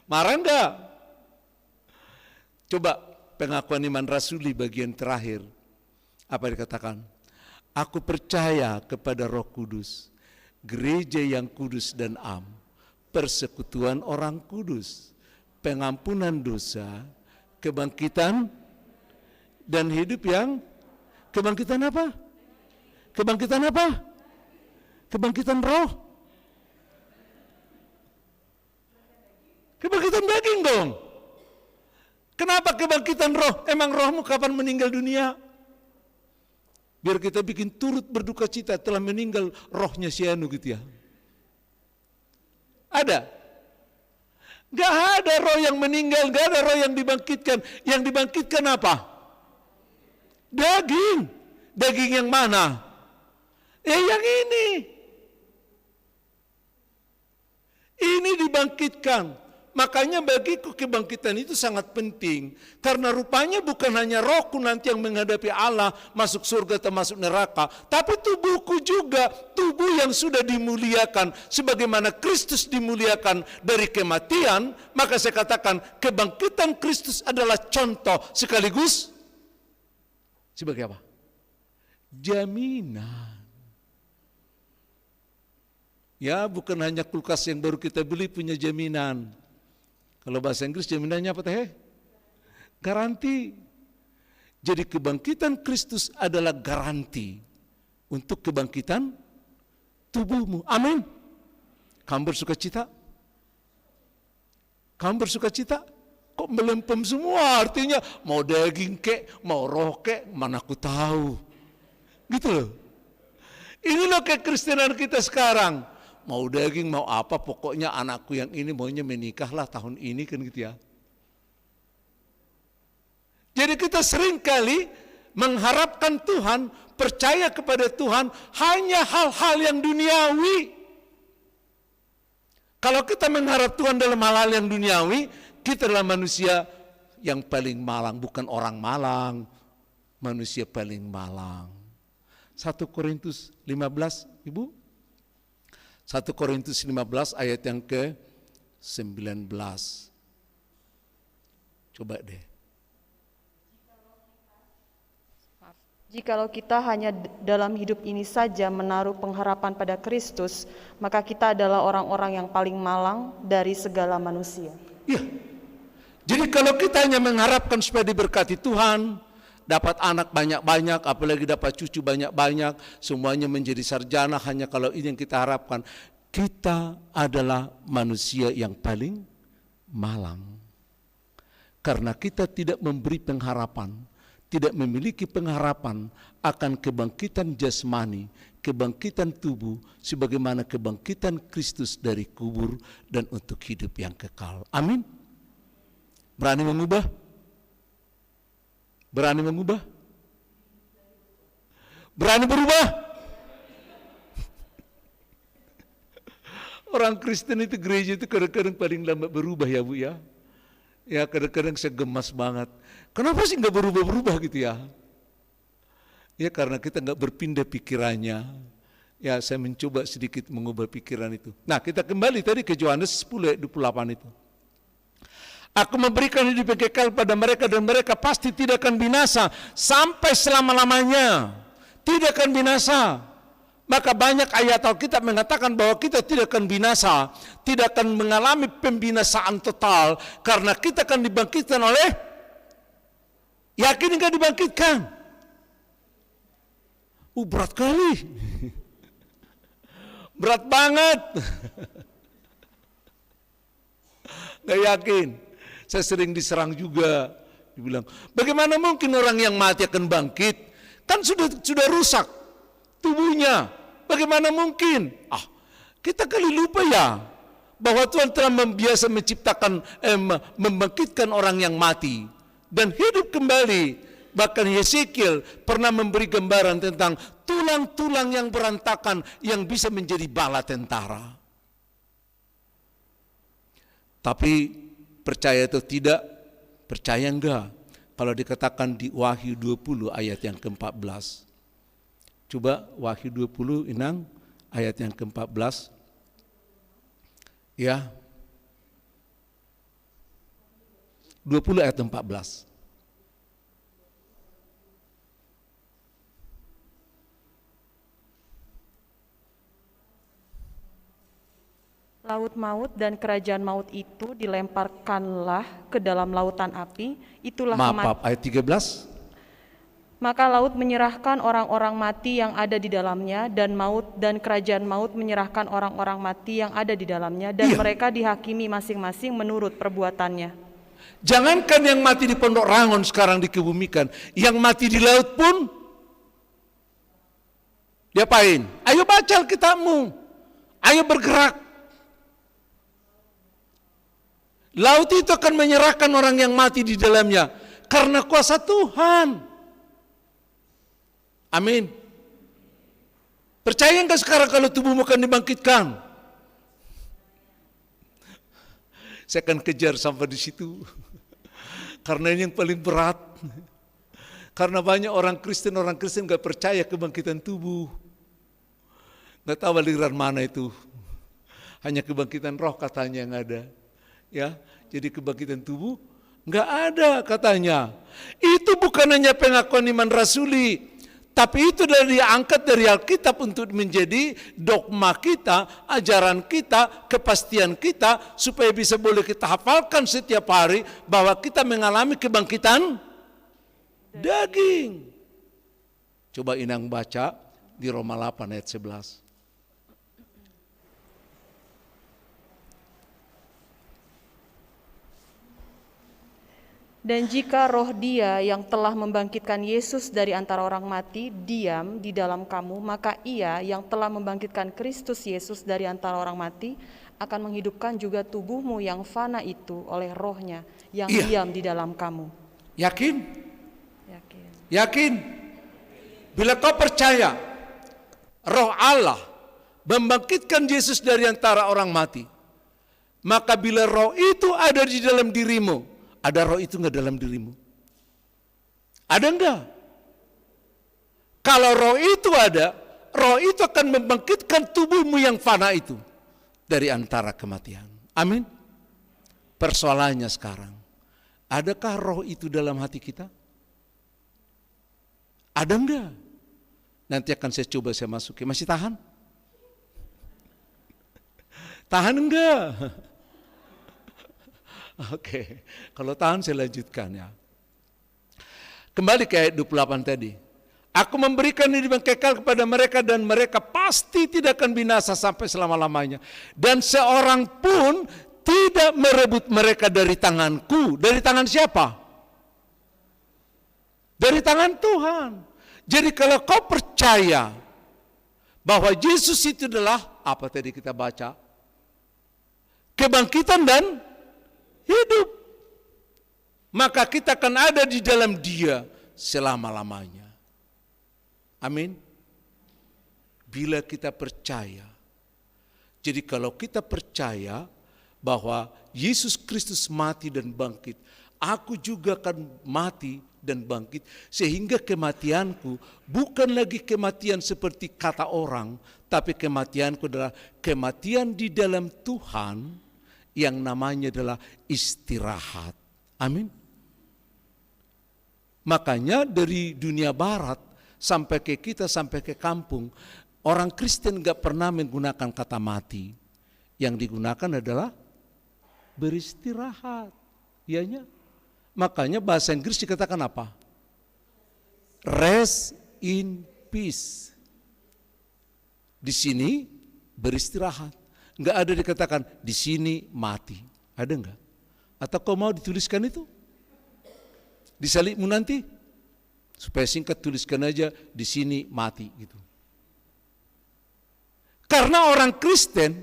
Marah enggak? Coba pengakuan iman rasuli bagian terakhir. Apa dikatakan? Aku percaya kepada Roh Kudus, gereja yang kudus dan am, persekutuan orang kudus, pengampunan dosa, kebangkitan dan hidup yang kebangkitan apa? Kebangkitan apa? Kebangkitan roh. Kebangkitan daging dong. Kenapa kebangkitan roh? Emang rohmu kapan meninggal dunia? Biar kita bikin turut berduka cita telah meninggal rohnya si Anu gitu ya. Ada? Gak ada roh yang meninggal, gak ada roh yang dibangkitkan. Yang dibangkitkan apa? Daging. Daging yang mana? Yang ini. Ini dibangkitkan. Makanya bagiku kebangkitan itu sangat penting. Karena rupanya bukan hanya rohku nanti yang menghadapi Allah, masuk surga atau masuk neraka. Tapi tubuhku juga, tubuh yang sudah dimuliakan. Sebagaimana Kristus dimuliakan dari kematian, maka saya katakan kebangkitan Kristus adalah contoh sekaligus sebagai apa? Jaminan. Ya, bukan hanya kulkas yang baru kita beli punya jaminan. Kalau bahasa Inggris jaminannya apa teh? Garansi. Jadi kebangkitan Kristus adalah garansi untuk kebangkitan tubuhmu. Amin. Kamu bersuka cita? Kamu bersuka cita? Kok melempem semua? Artinya mau daging kek, mau roh kek, mana aku tahu. Gitu loh. Ini loh kekristenan kita sekarang. Mau daging, mau apa, pokoknya anakku yang ini maunya menikah lah tahun ini kan gitu ya. Jadi kita sering kali mengharapkan Tuhan, percaya kepada Tuhan hanya hal-hal yang duniawi. Kalau kita mengharap Tuhan dalam hal-hal yang duniawi, kita adalah manusia yang paling malang, bukan orang malang, manusia paling malang. 1 Korintus 15, Ibu. 1 Korintus 15 ayat yang ke-19. Coba deh. Jikalau kita hanya dalam hidup ini saja menaruh pengharapan pada Kristus, maka kita adalah orang-orang yang paling malang dari segala manusia. Iya. Jadi kalau kita hanya mengharapkan supaya diberkati Tuhan, dapat anak banyak-banyak, apalagi dapat cucu banyak-banyak, semuanya menjadi sarjana, hanya kalau ini yang kita harapkan. Kita adalah manusia yang paling malang. Karena kita tidak memberi pengharapan, tidak memiliki pengharapan akan kebangkitan jasmani, kebangkitan tubuh, sebagaimana kebangkitan Kristus dari kubur dan untuk hidup yang kekal. Amin. Berani mengubah? Berani mengubah? Berani berubah? Orang Kristen itu, gereja itu kadang-kadang paling lambat berubah ya Bu ya. Ya kadang-kadang saya gemas banget. Kenapa sih nggak berubah-berubah gitu ya? Ya karena kita nggak berpindah pikirannya. Ya saya mencoba sedikit mengubah pikiran itu. Nah kita kembali tadi ke Yohanes 10 ayat 28 itu. Aku memberikan hidup yang kekal pada mereka dan mereka pasti tidak akan binasa sampai selama-lamanya. Tidak akan binasa. Maka banyak ayat Alkitab mengatakan bahwa kita tidak akan binasa, tidak akan mengalami pembinasaan total karena kita akan dibangkitkan oleh, yakin enggak dibangkitkan? Berat kali. Berat banget. Gak yakin. Saya sering diserang juga. Dibilang, bagaimana mungkin orang yang mati akan bangkit? Kan sudah rusak tubuhnya. Bagaimana mungkin? Kita kali lupa ya bahwa Tuhan telah biasa menciptakan, membangkitkan orang yang mati dan hidup kembali. Bahkan Yeskiel pernah memberi gambaran tentang tulang-tulang yang berantakan yang bisa menjadi bala tentara. Tapi percaya atau tidak, percaya enggak kalau dikatakan di Wahyu 20 ayat yang ke-14. Coba Wahyu 20 Inang ayat yang ke-14. Ya. 20 ayat 14. Laut maut dan kerajaan maut itu dilemparkanlah ke dalam lautan api. Itulah Maaf, ayat 13. Maka laut menyerahkan orang-orang mati yang ada di dalamnya, dan maut dan kerajaan maut menyerahkan orang-orang mati yang ada di dalamnya, dan mereka dihakimi masing-masing menurut perbuatannya. Jangankan yang mati di Pondok Rangon sekarang dikebumikan, yang mati di laut pun diapain? Ayo baca Alkitabmu, ayo bergerak. Laut itu akan menyerahkan orang yang mati di dalamnya karena kuasa Tuhan. Amin. Percaya enggak sekarang kalau tubuhmu akan dibangkitkan? Saya akan kejar sampai di situ. Karena ini yang paling berat. Karena banyak orang Kristen enggak percaya kebangkitan tubuh. Enggak tahu aliran mana itu. Hanya kebangkitan roh katanya yang ada. Ya, jadi kebangkitan tubuh enggak ada katanya. Itu bukan hanya pengakuan iman rasuli, tapi itu diangkat dari Alkitab untuk menjadi dogma kita, ajaran kita, kepastian kita, supaya bisa boleh kita hafalkan setiap hari bahwa kita mengalami kebangkitan daging. Coba Inang baca di Roma 8 ayat 11. Dan jika roh Dia yang telah membangkitkan Yesus dari antara orang mati diam di dalam kamu, maka Ia yang telah membangkitkan Kristus Yesus dari antara orang mati akan menghidupkan juga tubuhmu yang fana itu oleh rohnya yang diam di dalam kamu. Yakin? Yakin. Yakin? Bila kau percaya roh Allah membangkitkan Yesus dari antara orang mati, maka bila roh itu ada di dalam dirimu, ada roh itu enggak dalam dirimu? Ada enggak? Kalau roh itu ada, roh itu akan membangkitkan tubuhmu yang fana itu dari antara kematian. Amin. Persoalannya sekarang, adakah roh itu dalam hati kita? Ada enggak? Nanti akan saya coba saya masuki. Masih tahan? Tahan enggak? Oke, kalau tahan saya lanjutkan ya. Kembali ke ayat 28 tadi. Aku memberikan hidup yang kekal kepada mereka dan mereka pasti tidak akan binasa sampai selama-lamanya. Dan seorang pun tidak merebut mereka dari tanganku. Dari tangan siapa? Dari tangan Tuhan. Jadi kalau kau percaya bahwa Yesus itu adalah, apa tadi kita baca? Kebangkitan dan hidup. Maka kita akan ada di dalam Dia selama-lamanya. Amin. Bila kita percaya. Jadi kalau kita percaya bahwa Yesus Kristus mati dan bangkit, aku juga akan mati dan bangkit, sehingga kematianku bukan lagi kematian seperti kata orang, tapi kematianku adalah kematian di dalam Tuhan yang namanya adalah istirahat. Amin. Makanya dari dunia barat sampai ke kita, sampai ke kampung, orang Kristen gak pernah menggunakan kata mati. Yang digunakan adalah beristirahat. Iyanya. Makanya bahasa Inggris dikatakan apa? Rest in peace. Di sini beristirahat. Gak ada dikatakan di sini mati. Ada enggak? Atau kau mau dituliskan itu? Di salibmu nanti? Supaya singkat tuliskan aja di sini mati gitu. Karena orang Kristen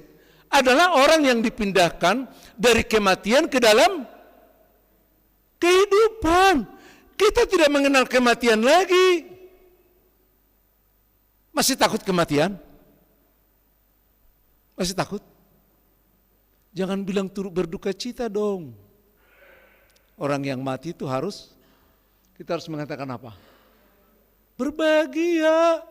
adalah orang yang dipindahkan dari kematian ke dalam kehidupan. Kita tidak mengenal kematian lagi. Masih takut kematian? Masih takut? Jangan bilang turut berduka cita dong. Orang yang mati itu kita harus mengatakan apa? Berbahagia.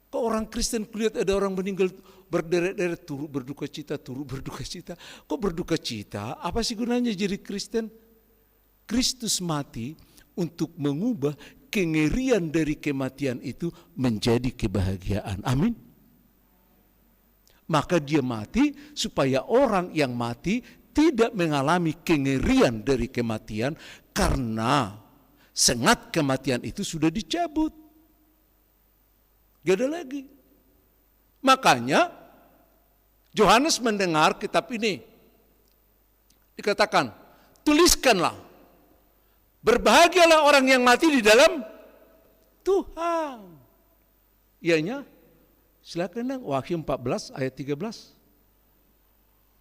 Kok orang Kristen kulihat ada orang meninggal berderet-deret turut berduka cita, turut berduka cita. Kok berduka cita? Apa sih gunanya jadi Kristen? Kristus mati untuk mengubah kengerian dari kematian itu menjadi kebahagiaan. Amin. Maka dia mati supaya orang yang mati tidak mengalami kengerian dari kematian, karena sengat kematian itu sudah dicabut. Gak ada lagi. Makanya Yohanes mendengar kitab ini. Dikatakan, tuliskanlah. Berbahagialah orang yang mati di dalam Tuhan. Ianya, silakan dong, Wahyu 14 ayat 13.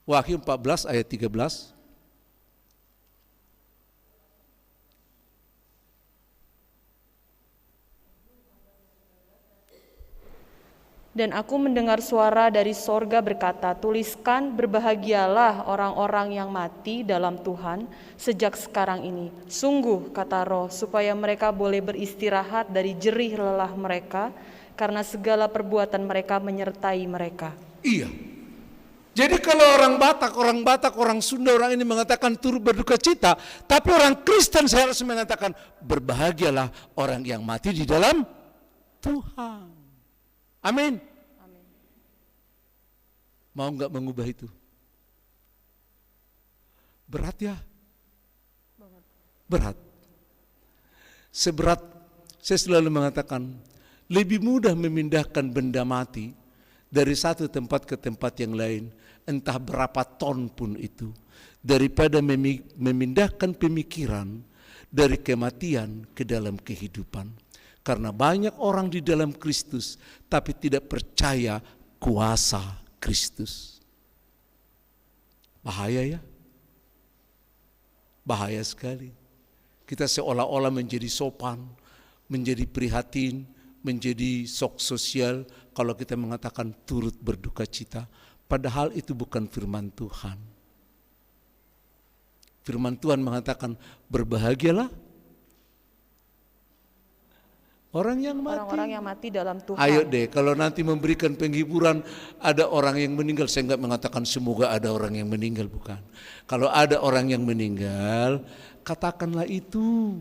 Wahyu 14 ayat 13. Dan aku mendengar suara dari sorga berkata, tuliskan, berbahagialah orang-orang yang mati dalam Tuhan sejak sekarang ini. Sungguh, kata Roh, supaya mereka boleh beristirahat dari jerih lelah mereka, karena segala perbuatan mereka menyertai mereka. Iya. Jadi kalau orang Batak, orang Sunda, orang ini mengatakan turut berduka cita, tapi orang Kristen saya harus mengatakan berbahagialah orang yang mati di dalam Tuhan. Amin. Amin. Mau nggak mengubah itu? Berat ya? Berat. Seberat, saya selalu mengatakan, lebih mudah memindahkan benda mati dari satu tempat ke tempat yang lain, entah berapa ton pun itu, daripada memindahkan pemikiran dari kematian ke dalam kehidupan. Karena banyak orang di dalam Kristus tapi tidak percaya kuasa Kristus. Bahaya ya? Bahaya sekali. Kita seolah-olah menjadi sopan, menjadi prihatin, menjadi sok sosial kalau kita mengatakan turut berduka cita. Padahal itu bukan firman Tuhan. Firman Tuhan mengatakan berbahagialah orang yang mati dalam Tuhan. Ayo deh, kalau nanti memberikan penghiburan ada orang yang meninggal, saya enggak mengatakan semoga ada orang yang meninggal, bukan. Kalau ada orang yang meninggal, katakanlah itu.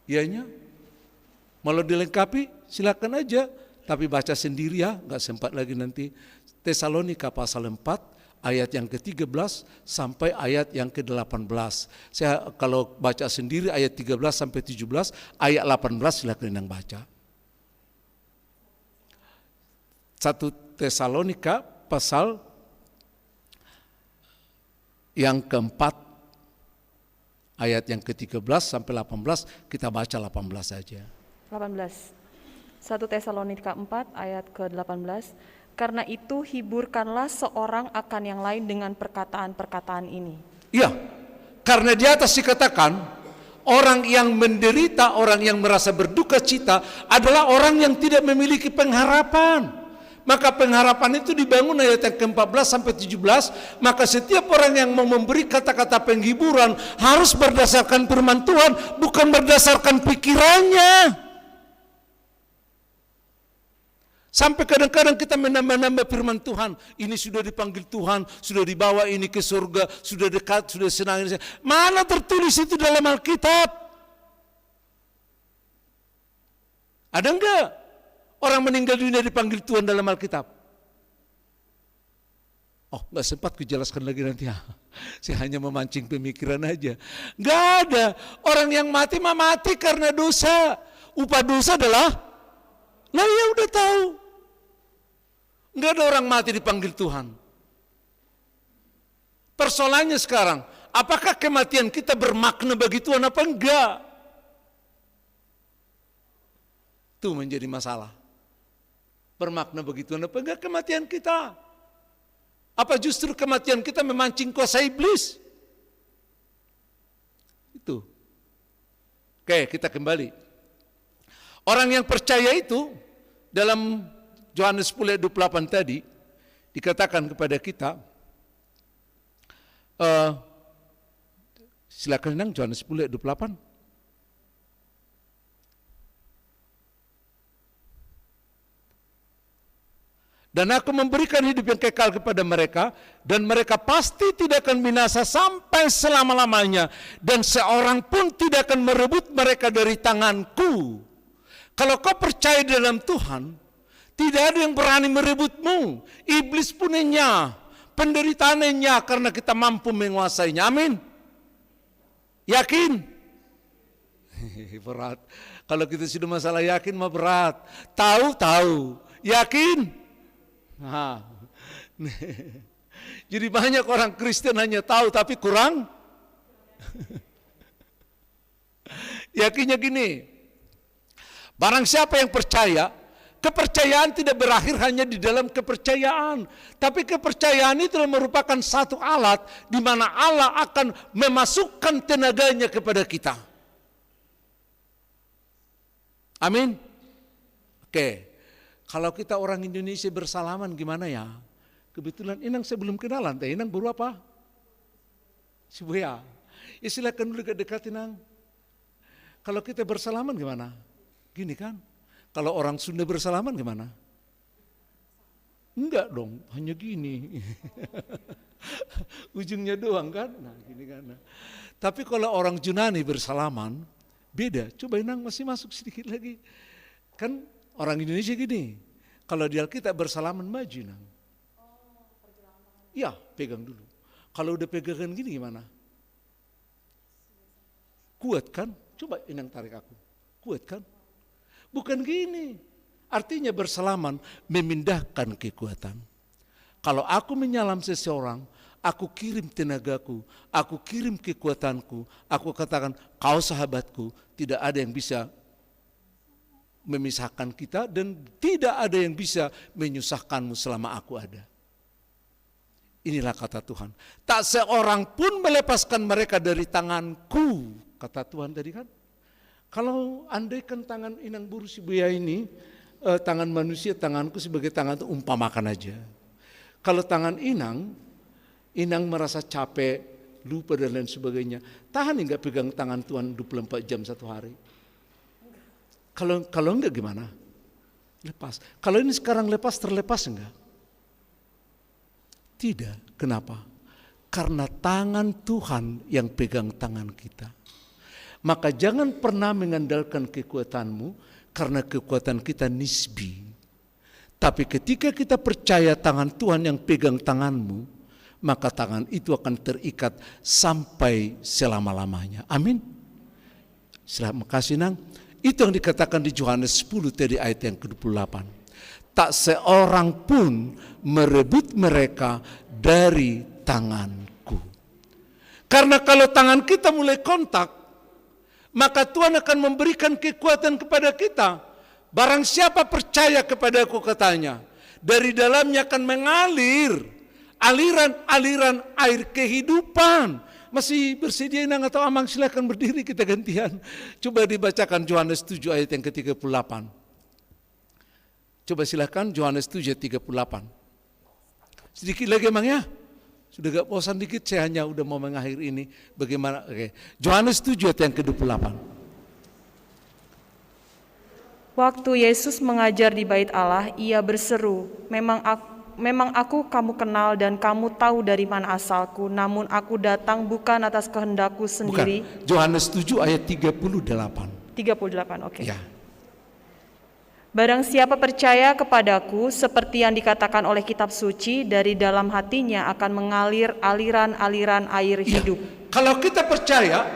Iyanya, mau dilengkapi silakan aja, tapi baca sendiri ya, enggak sempat lagi nanti. Tesalonika pasal 4 ayat yang ke-13 sampai ayat yang ke-18. Saya kalau baca sendiri ayat 13 sampai 17, ayat 18 silakan yang baca. 1 Tesalonika pasal yang keempat, ayat yang ke-13 sampai 18, kita baca 18 saja. 18. 1 Tesalonika 4 ayat ke-18. Karena itu hiburkanlah seorang akan yang lain dengan perkataan-perkataan ini. Iya, karena di atas dikatakan, orang yang menderita, orang yang merasa berduka cita adalah orang yang tidak memiliki pengharapan. Maka pengharapan itu dibangun ayat yang ke-14 sampai 17. Maka setiap orang yang mau memberi kata-kata penghiburan harus berdasarkan firman Tuhan, bukan berdasarkan pikirannya. Sampai kadang-kadang kita menambah-nambah firman Tuhan. Ini sudah dipanggil Tuhan, sudah dibawa ini ke surga, sudah dekat, sudah senang. Mana tertulis itu dalam Alkitab? Ada enggak orang meninggal dunia dipanggil Tuhan dalam Alkitab? Oh, enggak sempat kujelaskan lagi nanti ya. Saya hanya memancing pemikiran aja. Enggak ada. Orang yang mati mati karena dosa. Upah dosa adalah, nah ya udah tahu. Enggak ada orang mati dipanggil Tuhan. Persoalannya sekarang, apakah kematian kita bermakna bagi Tuhan apa enggak? Itu menjadi masalah. Bermakna bagi Tuhan apa enggak kematian kita? Apa justru kematian kita memancing kuasa iblis? Itu. Oke, kita kembali. Orang yang percaya itu dalam Yohanes 10 ayat 28 tadi dikatakan kepada kita, silakan nang Yohanes 10 ayat 28. Dan aku memberikan hidup yang kekal kepada mereka, dan mereka pasti tidak akan binasa sampai selama-lamanya, dan seorang pun tidak akan merebut mereka dari tanganku. Kalau kau percaya dalam Tuhan, tidak ada yang berani merebutmu. Iblis pun enyah, penderitaan enyah karena kita mampu menguasainya. Amin. Yakin? Berat. Kalau kita sudah masalah yakin mah berat. Tahu. Yakin? Nah. Jadi banyak orang Kristen hanya tahu tapi kurang. Yakinnya gini, barang siapa yang percaya, kepercayaan tidak berakhir hanya di dalam kepercayaan, tapi kepercayaan itu merupakan satu alat di mana Allah akan memasukkan tenaganya kepada kita. Amin. Oke. Kalau kita orang Indonesia bersalaman gimana ya? Kebetulan Inang saya belum kenalan, Inang baru apa? Sibuya. Ya silakan dulu dekat Inang. Kalau kita bersalaman gimana? Gini kan? Kalau orang Sunda bersalaman gimana? Enggak dong, hanya gini. Ujungnya doang kan? Nah gini kan. Tapi kalau orang Yunani bersalaman, beda. Coba Inang masih masuk sedikit lagi. Kan orang Indonesia gini, kalau di Alkitab bersalaman maju Nang. Ya, pegang dulu. Kalau udah pegangan gini gimana? Kuat kan? Coba Inang tarik aku. Kuat kan? Bukan gini. Artinya bersalaman memindahkan kekuatan. Kalau aku menyalam seseorang, aku kirim tenagaku, aku kirim kekuatanku, aku katakan kau sahabatku, tidak ada yang bisa memisahkan kita dan tidak ada yang bisa menyusahkanmu selama aku ada. Inilah kata Tuhan. Tak seorang pun melepaskan mereka dari tanganku, kata Tuhan tadi kan. Kalau andaikan tangan Inang Buru Sibuya ini, tangan manusia, tanganku sebagai tangan itu umpamakan aja. Kalau tangan Inang merasa capek, lupa dan lain sebagainya, tahan enggak pegang tangan Tuhan 24 jam satu hari? Kalau enggak gimana? Lepas. Kalau ini sekarang lepas, terlepas enggak? Tidak. Kenapa? Karena tangan Tuhan yang pegang tangan kita. Maka jangan pernah mengandalkan kekuatanmu, karena kekuatan kita nisbi. Tapi ketika kita percaya tangan Tuhan yang pegang tanganmu, maka tangan itu akan terikat sampai selama-lamanya. Amin. Terima kasih Nang. Itu yang dikatakan di Yohanes 10 tadi ayat yang ke-28. Tak seorang pun merebut mereka dari tanganku. Karena kalau tangan kita mulai kontak, maka Tuhan akan memberikan kekuatan kepada kita. Barang siapa percaya kepadaku, katanya, dari dalamnya akan mengalir aliran-aliran air kehidupan. Masih bersedia Inang atau Amang? Silakan berdiri, kita gantian. Coba dibacakan Yohanes 7 ayat yang ke-38. Coba silakan Yohanes 7 ayat 38. Sedikit lagi Amang ya. Sudah gak bosan dikit, saya hanya udah mau mengakhiri ini. Bagaimana? Oke. Yohanes 7 ayat yang ke-28. Waktu Yesus mengajar di bait Allah, ia berseru, memang aku kamu kenal dan kamu tahu dari mana asalku, namun aku datang bukan atas kehendakku sendiri. Bukan. Yohanes 7 ayat 38. 38, oke. Ya. Barang siapa percaya kepadaku, seperti yang dikatakan oleh kitab suci, dari dalam hatinya akan mengalir aliran-aliran air hidup. Kalau kita percaya,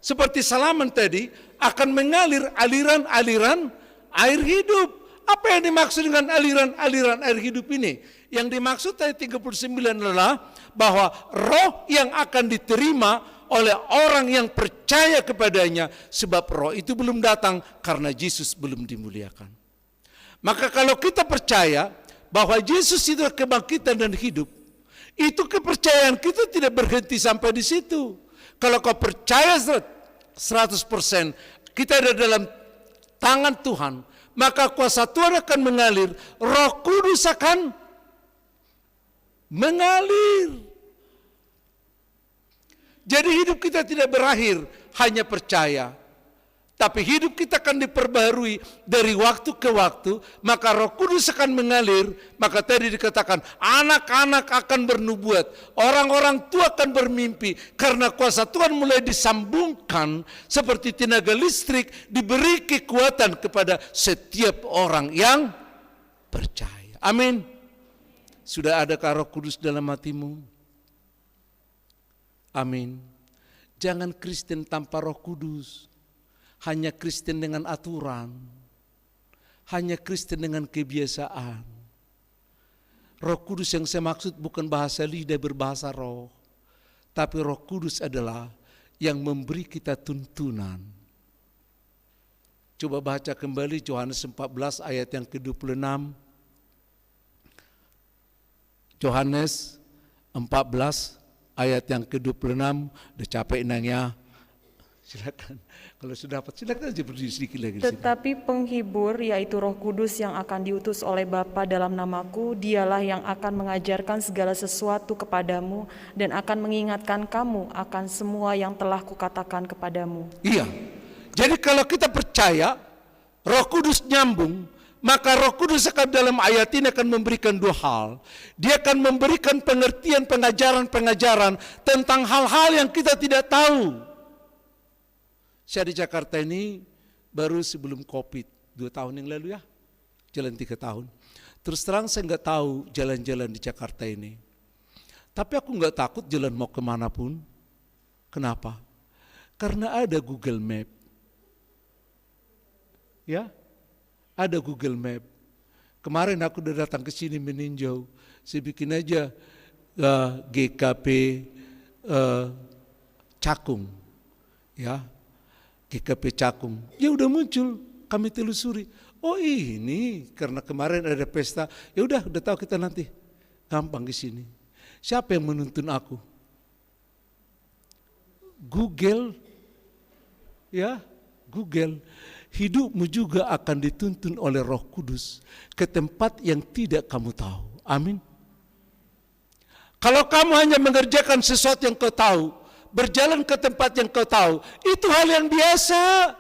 seperti Salaman tadi, akan mengalir aliran-aliran air hidup. Apa yang dimaksud dengan aliran-aliran air hidup ini? Yang dimaksud ayat 39 adalah bahwa roh yang akan diterima oleh orang yang percaya kepadanya, sebab roh itu belum datang karena Yesus belum dimuliakan. Maka kalau kita percaya bahwa Yesus itu kebangkitan dan hidup, itu kepercayaan kita tidak berhenti sampai di situ. Kalau kau percaya 100%, kita ada dalam tangan Tuhan, maka kuasa Tuhan akan mengalir, Roh Kudus akan mengalir. Jadi hidup kita tidak berakhir hanya percaya, tapi hidup kita akan diperbaharui dari waktu ke waktu, maka Roh Kudus akan mengalir. Maka tadi dikatakan anak-anak akan bernubuat, orang-orang tua akan bermimpi, karena kuasa Tuhan mulai disambungkan seperti tenaga listrik, diberi kekuatan kepada setiap orang yang percaya. Amin. Sudah adakah Roh Kudus dalam hatimu? Amin. Jangan Kristen tanpa Roh Kudus. Hanya Kristen dengan aturan, hanya Kristen dengan kebiasaan. Roh Kudus yang saya maksud bukan bahasa lidah berbahasa roh, tapi Roh Kudus adalah yang memberi kita tuntunan. Coba baca kembali Yohanes 14 ayat yang ke-26. Yohanes 14 ayat yang ke-26, udah capek nanya. Silakan, kalau sudah dapat silakan aja berdiri sedikit lagi. Tetapi penghibur, yaitu Roh Kudus yang akan diutus oleh Bapa dalam namaku, dialah yang akan mengajarkan segala sesuatu kepadamu dan akan mengingatkan kamu akan semua yang telah kukatakan kepadamu. Iya, jadi kalau kita percaya Roh Kudus nyambung, maka Roh Kudus akan dalam ayat ini akan memberikan dua hal. Dia akan memberikan pengertian, pengajaran-pengajaran tentang hal-hal yang kita tidak tahu. Saya di Jakarta ini baru sebelum COVID, 2 tahun yang lalu ya, jalan 3 tahun. Terus terang saya nggak tahu jalan-jalan di Jakarta ini. Tapi aku nggak takut jalan mau kemanapun. Kenapa? Karena ada Google Map. Ya, ada Google Map. Kemarin aku udah datang ke sini meninjau. Saya bikin aja GKP Cakung, ya. GKP Cakung, ya udah muncul, kami telusuri. Oh ini karena kemarin ada pesta, ya udah tahu kita nanti gampang ke sini. Siapa yang menuntun aku? Google, ya Google. Hidupmu juga akan dituntun oleh Roh Kudus ke tempat yang tidak kamu tahu. Amin. Kalau kamu hanya mengerjakan sesuatu yang kau tahu, berjalan ke tempat yang kau tahu, itu hal yang biasa.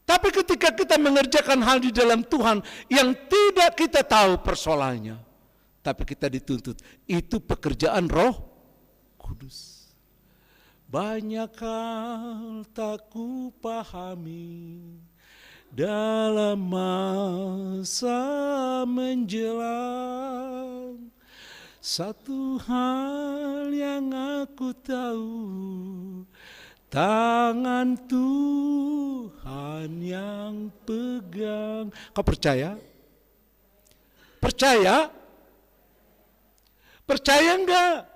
Tapi ketika kita mengerjakan hal di dalam Tuhan yang tidak kita tahu persoalannya, tapi kita dituntut, itu pekerjaan Roh Kudus. Banyak hal tak kupahami dalam masa menjelang. Satu hal yang aku tahu, tangan Tuhan yang pegang. Kau percaya? Percaya? Percaya enggak?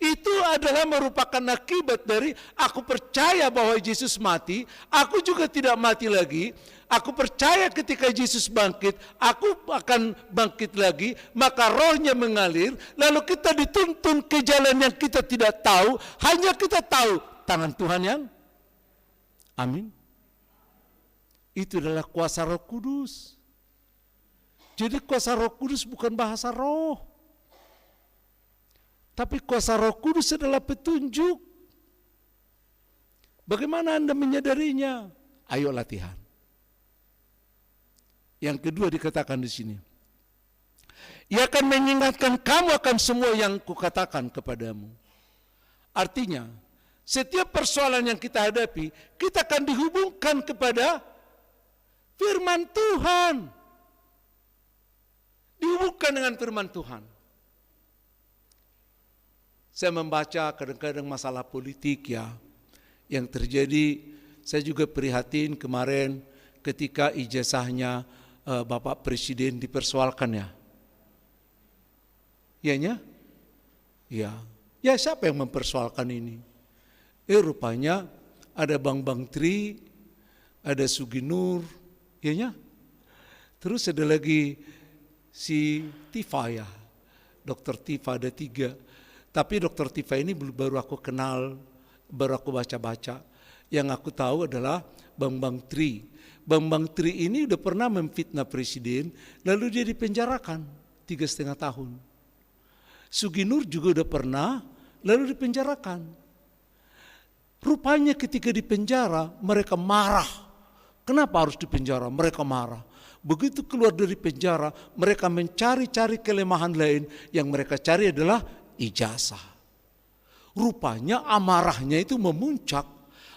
Itu adalah merupakan akibat dari aku percaya bahwa Yesus mati, aku juga tidak mati lagi. Aku percaya ketika Yesus bangkit, aku akan bangkit lagi, maka rohnya mengalir, lalu kita dituntun ke jalan yang kita tidak tahu, hanya kita tahu tangan Tuhan yang amin. Itu adalah kuasa Roh Kudus. Jadi kuasa Roh Kudus bukan bahasa roh, tapi kuasa Roh Kudus adalah petunjuk. Bagaimana Anda menyadarinya? Ayo latihan. Yang kedua dikatakan di sini, Ia akan mengingatkan kamu akan semua yang kukatakan kepadamu. Artinya, setiap persoalan yang kita hadapi, kita akan dihubungkan kepada firman Tuhan. Dihubungkan dengan firman Tuhan. Saya membaca kadang-kadang masalah politik ya, yang terjadi. Saya juga prihatin kemarin ketika ijazahnya Bapak Presiden dipersoalkan ya. Iyanya? Ya. Ya, siapa yang mempersoalkan ini? Rupanya ada Bang Tri, ada Suginur, iyanya? Terus ada lagi si Tifa ya, Dokter Tifa, ada 3. Tapi Dokter Tifa ini baru aku kenal, baru aku baca-baca. Yang aku tahu adalah Bang Tri. Bang Tri ini udah pernah memfitnah presiden, lalu dia dipenjarakan 3,5 tahun. Suginur juga udah pernah, lalu dipenjarakan. Rupanya ketika dipenjara, mereka marah. Kenapa harus dipenjara? Mereka marah. Begitu keluar dari penjara, mereka mencari-cari kelemahan lain. Yang mereka cari adalah ijazah. Rupanya amarahnya itu memuncak.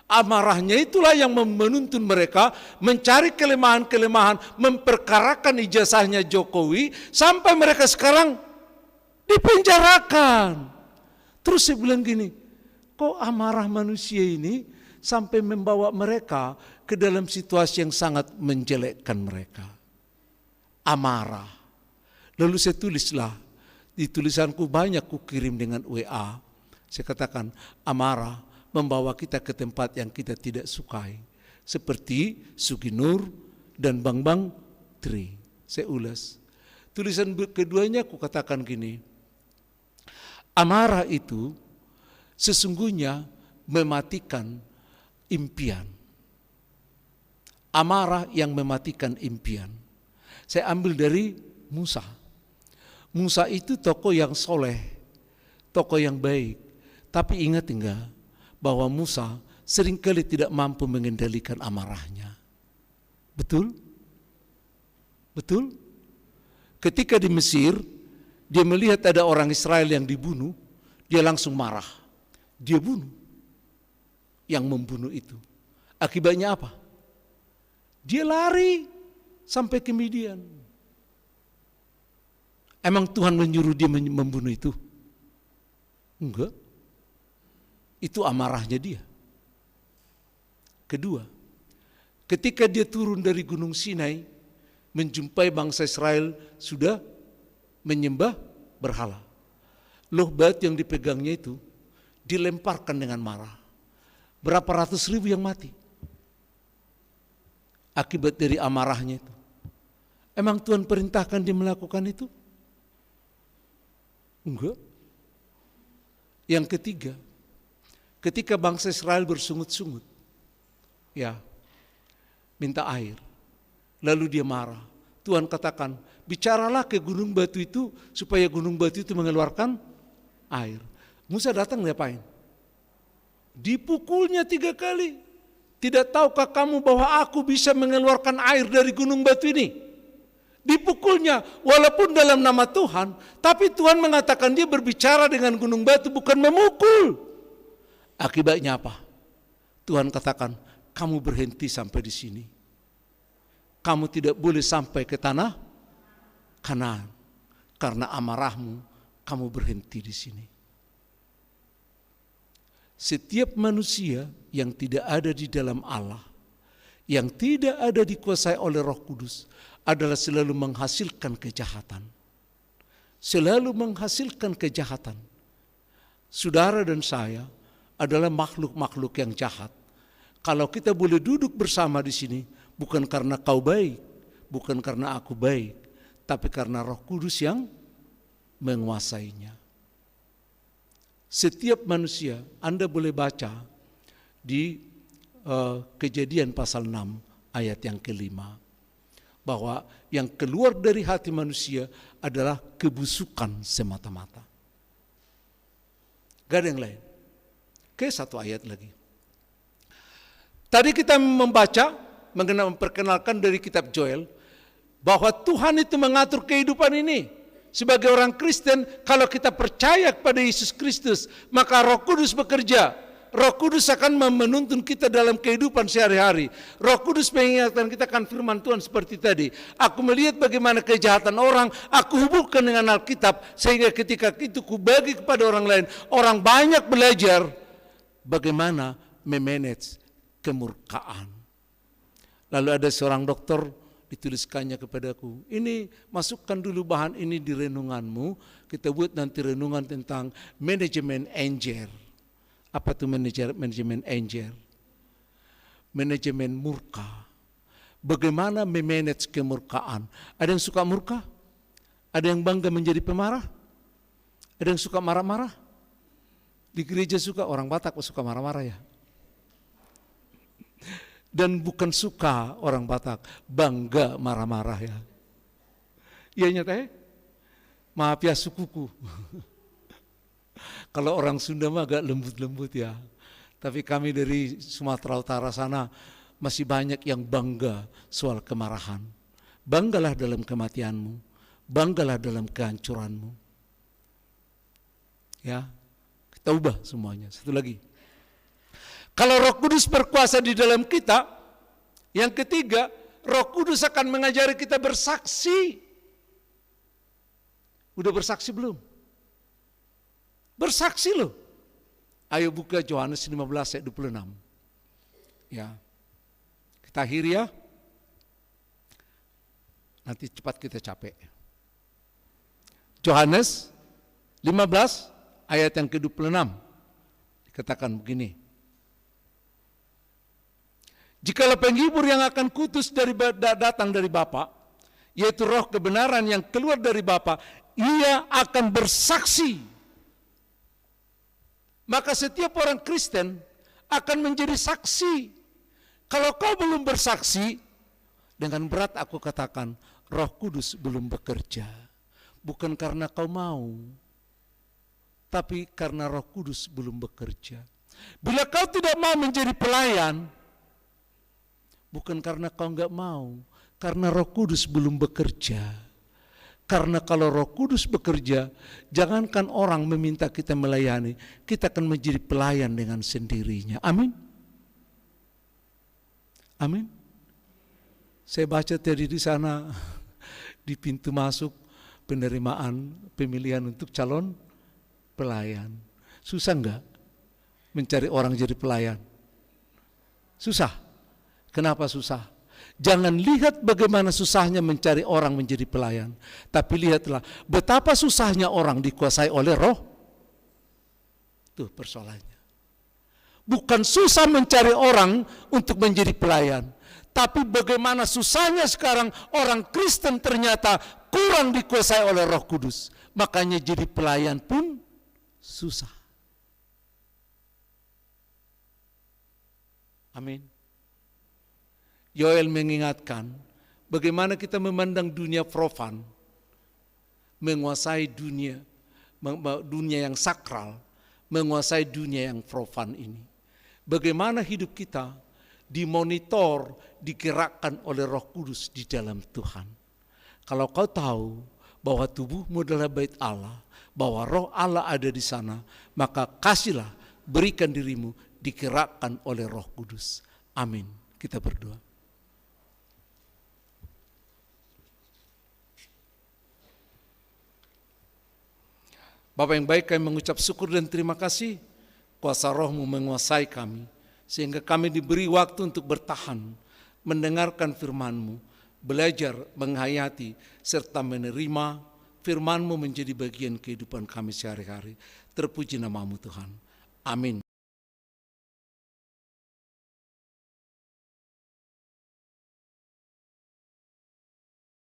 Amarahnya itulah yang menuntun mereka mencari kelemahan-kelemahan, memperkarakan ijazahnya Jokowi, sampai mereka sekarang dipenjarakan. Terus saya bilang gini, kok amarah manusia ini sampai membawa mereka ke dalam situasi yang sangat menjelekkan mereka. Amarah. Lalu saya tulislah, di tulisanku banyak kukirim dengan WA. Saya katakan amarah membawa kita ke tempat yang kita tidak sukai. Seperti Suginur dan Bang Tri. Saya ulas. Tulisan keduanya aku katakan gini. Amarah itu sesungguhnya mematikan impian. Amarah yang mematikan impian. Saya ambil dari Musa. Musa itu tokoh yang soleh, tokoh yang baik. Tapi ingat enggak bahwa Musa seringkali tidak mampu mengendalikan amarahnya. Betul? Betul? Ketika di Mesir, dia melihat ada orang Israel yang dibunuh, dia langsung marah. Dia bunuh yang membunuh itu. Akibatnya apa? Dia lari sampai ke Midian. Emang Tuhan menyuruh dia membunuh itu? Enggak. Itu amarahnya dia. Kedua, ketika dia turun dari Gunung Sinai, menjumpai bangsa Israel sudah menyembah berhala. Loh bait yang dipegangnya itu dilemparkan dengan marah. Berapa ratus ribu yang mati akibat dari amarahnya itu. Emang Tuhan perintahkan dia melakukan itu? Enggak. Yang ketiga, ketika bangsa Israel bersungut-sungut, ya, minta air, lalu dia marah. Tuhan katakan, bicaralah ke gunung batu itu supaya gunung batu itu mengeluarkan air. Musa datang ngapain? Dipukulnya 3 kali. Tidak tahukah kamu bahwa aku bisa mengeluarkan air dari gunung batu ini? Dipukulnya walaupun dalam nama Tuhan, tapi Tuhan mengatakan dia berbicara dengan gunung batu, bukan memukul. Akibatnya apa? Tuhan katakan, kamu berhenti sampai di sini. Kamu tidak boleh sampai ke tanah Kanaan. Karena amarahmu, kamu berhenti di sini. Setiap manusia yang tidak ada di dalam Allah, yang tidak ada dikuasai oleh Roh Kudus, adalah selalu menghasilkan kejahatan. Selalu menghasilkan kejahatan. saudara dan saya adalah makhluk-makhluk yang jahat. Kalau kita boleh duduk bersama di sini, bukan karena kau baik, bukan karena aku baik, tapi karena Roh Kudus yang menguasainya. Setiap manusia, Anda boleh baca di Kejadian pasal 6 ayat yang ke-5, bahwa yang keluar dari hati manusia adalah kebusukan semata-mata. Gak ada yang lain. Oke, satu ayat lagi. Tadi kita memperkenalkan dari kitab Joel, bahwa Tuhan itu mengatur kehidupan ini. Sebagai orang Kristen, kalau kita percaya kepada Yesus Kristus, maka Roh Kudus bekerja. Roh Kudus akan menuntun kita dalam kehidupan sehari-hari. Roh Kudus mengingatkan kita akan firman Tuhan seperti tadi. Aku melihat bagaimana kejahatan orang, aku hubungkan dengan Alkitab, sehingga ketika itu kubagi kepada orang lain. Orang banyak belajar bagaimana memanage kemurkaan. Lalu ada seorang dokter dituliskannya kepadaku, ini masukkan dulu bahan ini di renunganmu, kita buat nanti renungan tentang manajemen anger. Apa itu manajemen anger? Manajemen murka. Bagaimana memanage kemurkaan? Ada yang suka murka? Ada yang bangga menjadi pemarah? Ada yang suka marah-marah? Di gereja suka, orang Batak suka marah-marah ya. Dan bukan suka orang Batak, bangga marah-marah ya. Iya nyata ya? Maaf ya sukuku. Kalau orang Sunda mah agak lembut-lembut ya. Tapi kami dari Sumatera Utara sana masih banyak yang bangga soal kemarahan. Banggalah dalam kematianmu, banggalah dalam kehancuranmu. Ya, kita ubah semuanya. Satu lagi. Kalau Roh Kudus berkuasa di dalam kita, yang ketiga, Roh Kudus akan mengajari kita bersaksi. Udah bersaksi belum? Bersaksi loh. Ayo buka Yohanes 15 ayat 26. Ya. Kita akhiri ya. Nanti cepat kita capek. Yohanes 15 ayat yang ke-26. Dikatakan begini. Jikalau penghibur yang akan kutus datang dari Bapa, yaitu Roh kebenaran yang keluar dari Bapa, ia akan bersaksi. Maka setiap orang Kristen akan menjadi saksi. Kalau kau belum bersaksi, dengan berat aku katakan, Roh Kudus belum bekerja. Bukan karena kau mau, tapi karena Roh Kudus belum bekerja. Bila kau tidak mau menjadi pelayan, bukan karena kau enggak mau, karena Roh Kudus belum bekerja. Karena kalau Roh Kudus bekerja, jangankan orang meminta kita melayani, kita akan menjadi pelayan dengan sendirinya. Amin. Amin. Saya baca tadi di sana, di pintu masuk penerimaan pemilihan untuk calon pelayan. Susah enggak mencari orang jadi pelayan? Susah. Kenapa susah? Jangan lihat bagaimana susahnya mencari orang menjadi pelayan, tapi lihatlah betapa susahnya orang dikuasai oleh Roh. Itu persoalannya. Bukan susah mencari orang untuk menjadi pelayan, tapi bagaimana susahnya sekarang orang Kristen ternyata kurang dikuasai oleh Roh Kudus. Makanya jadi pelayan pun susah. Amin. Yoel mengingatkan bagaimana kita memandang dunia profan, menguasai dunia yang sakral, menguasai dunia yang profan ini. Bagaimana hidup kita dimonitor, digerakkan oleh Roh Kudus di dalam Tuhan. Kalau kau tahu bahwa tubuhmu adalah bait Allah, bahwa Roh Allah ada di sana, maka kasihlah, berikan dirimu digerakkan oleh Roh Kudus. Amin. Kita berdoa. Bapa yang baik, kami mengucap syukur dan terima kasih. Kuasa Roh-Mu menguasai kami, sehingga kami diberi waktu untuk bertahan, mendengarkan firman-Mu, belajar menghayati, serta menerima firman-Mu menjadi bagian kehidupan kami sehari-hari. Terpuji namamu Tuhan. Amin.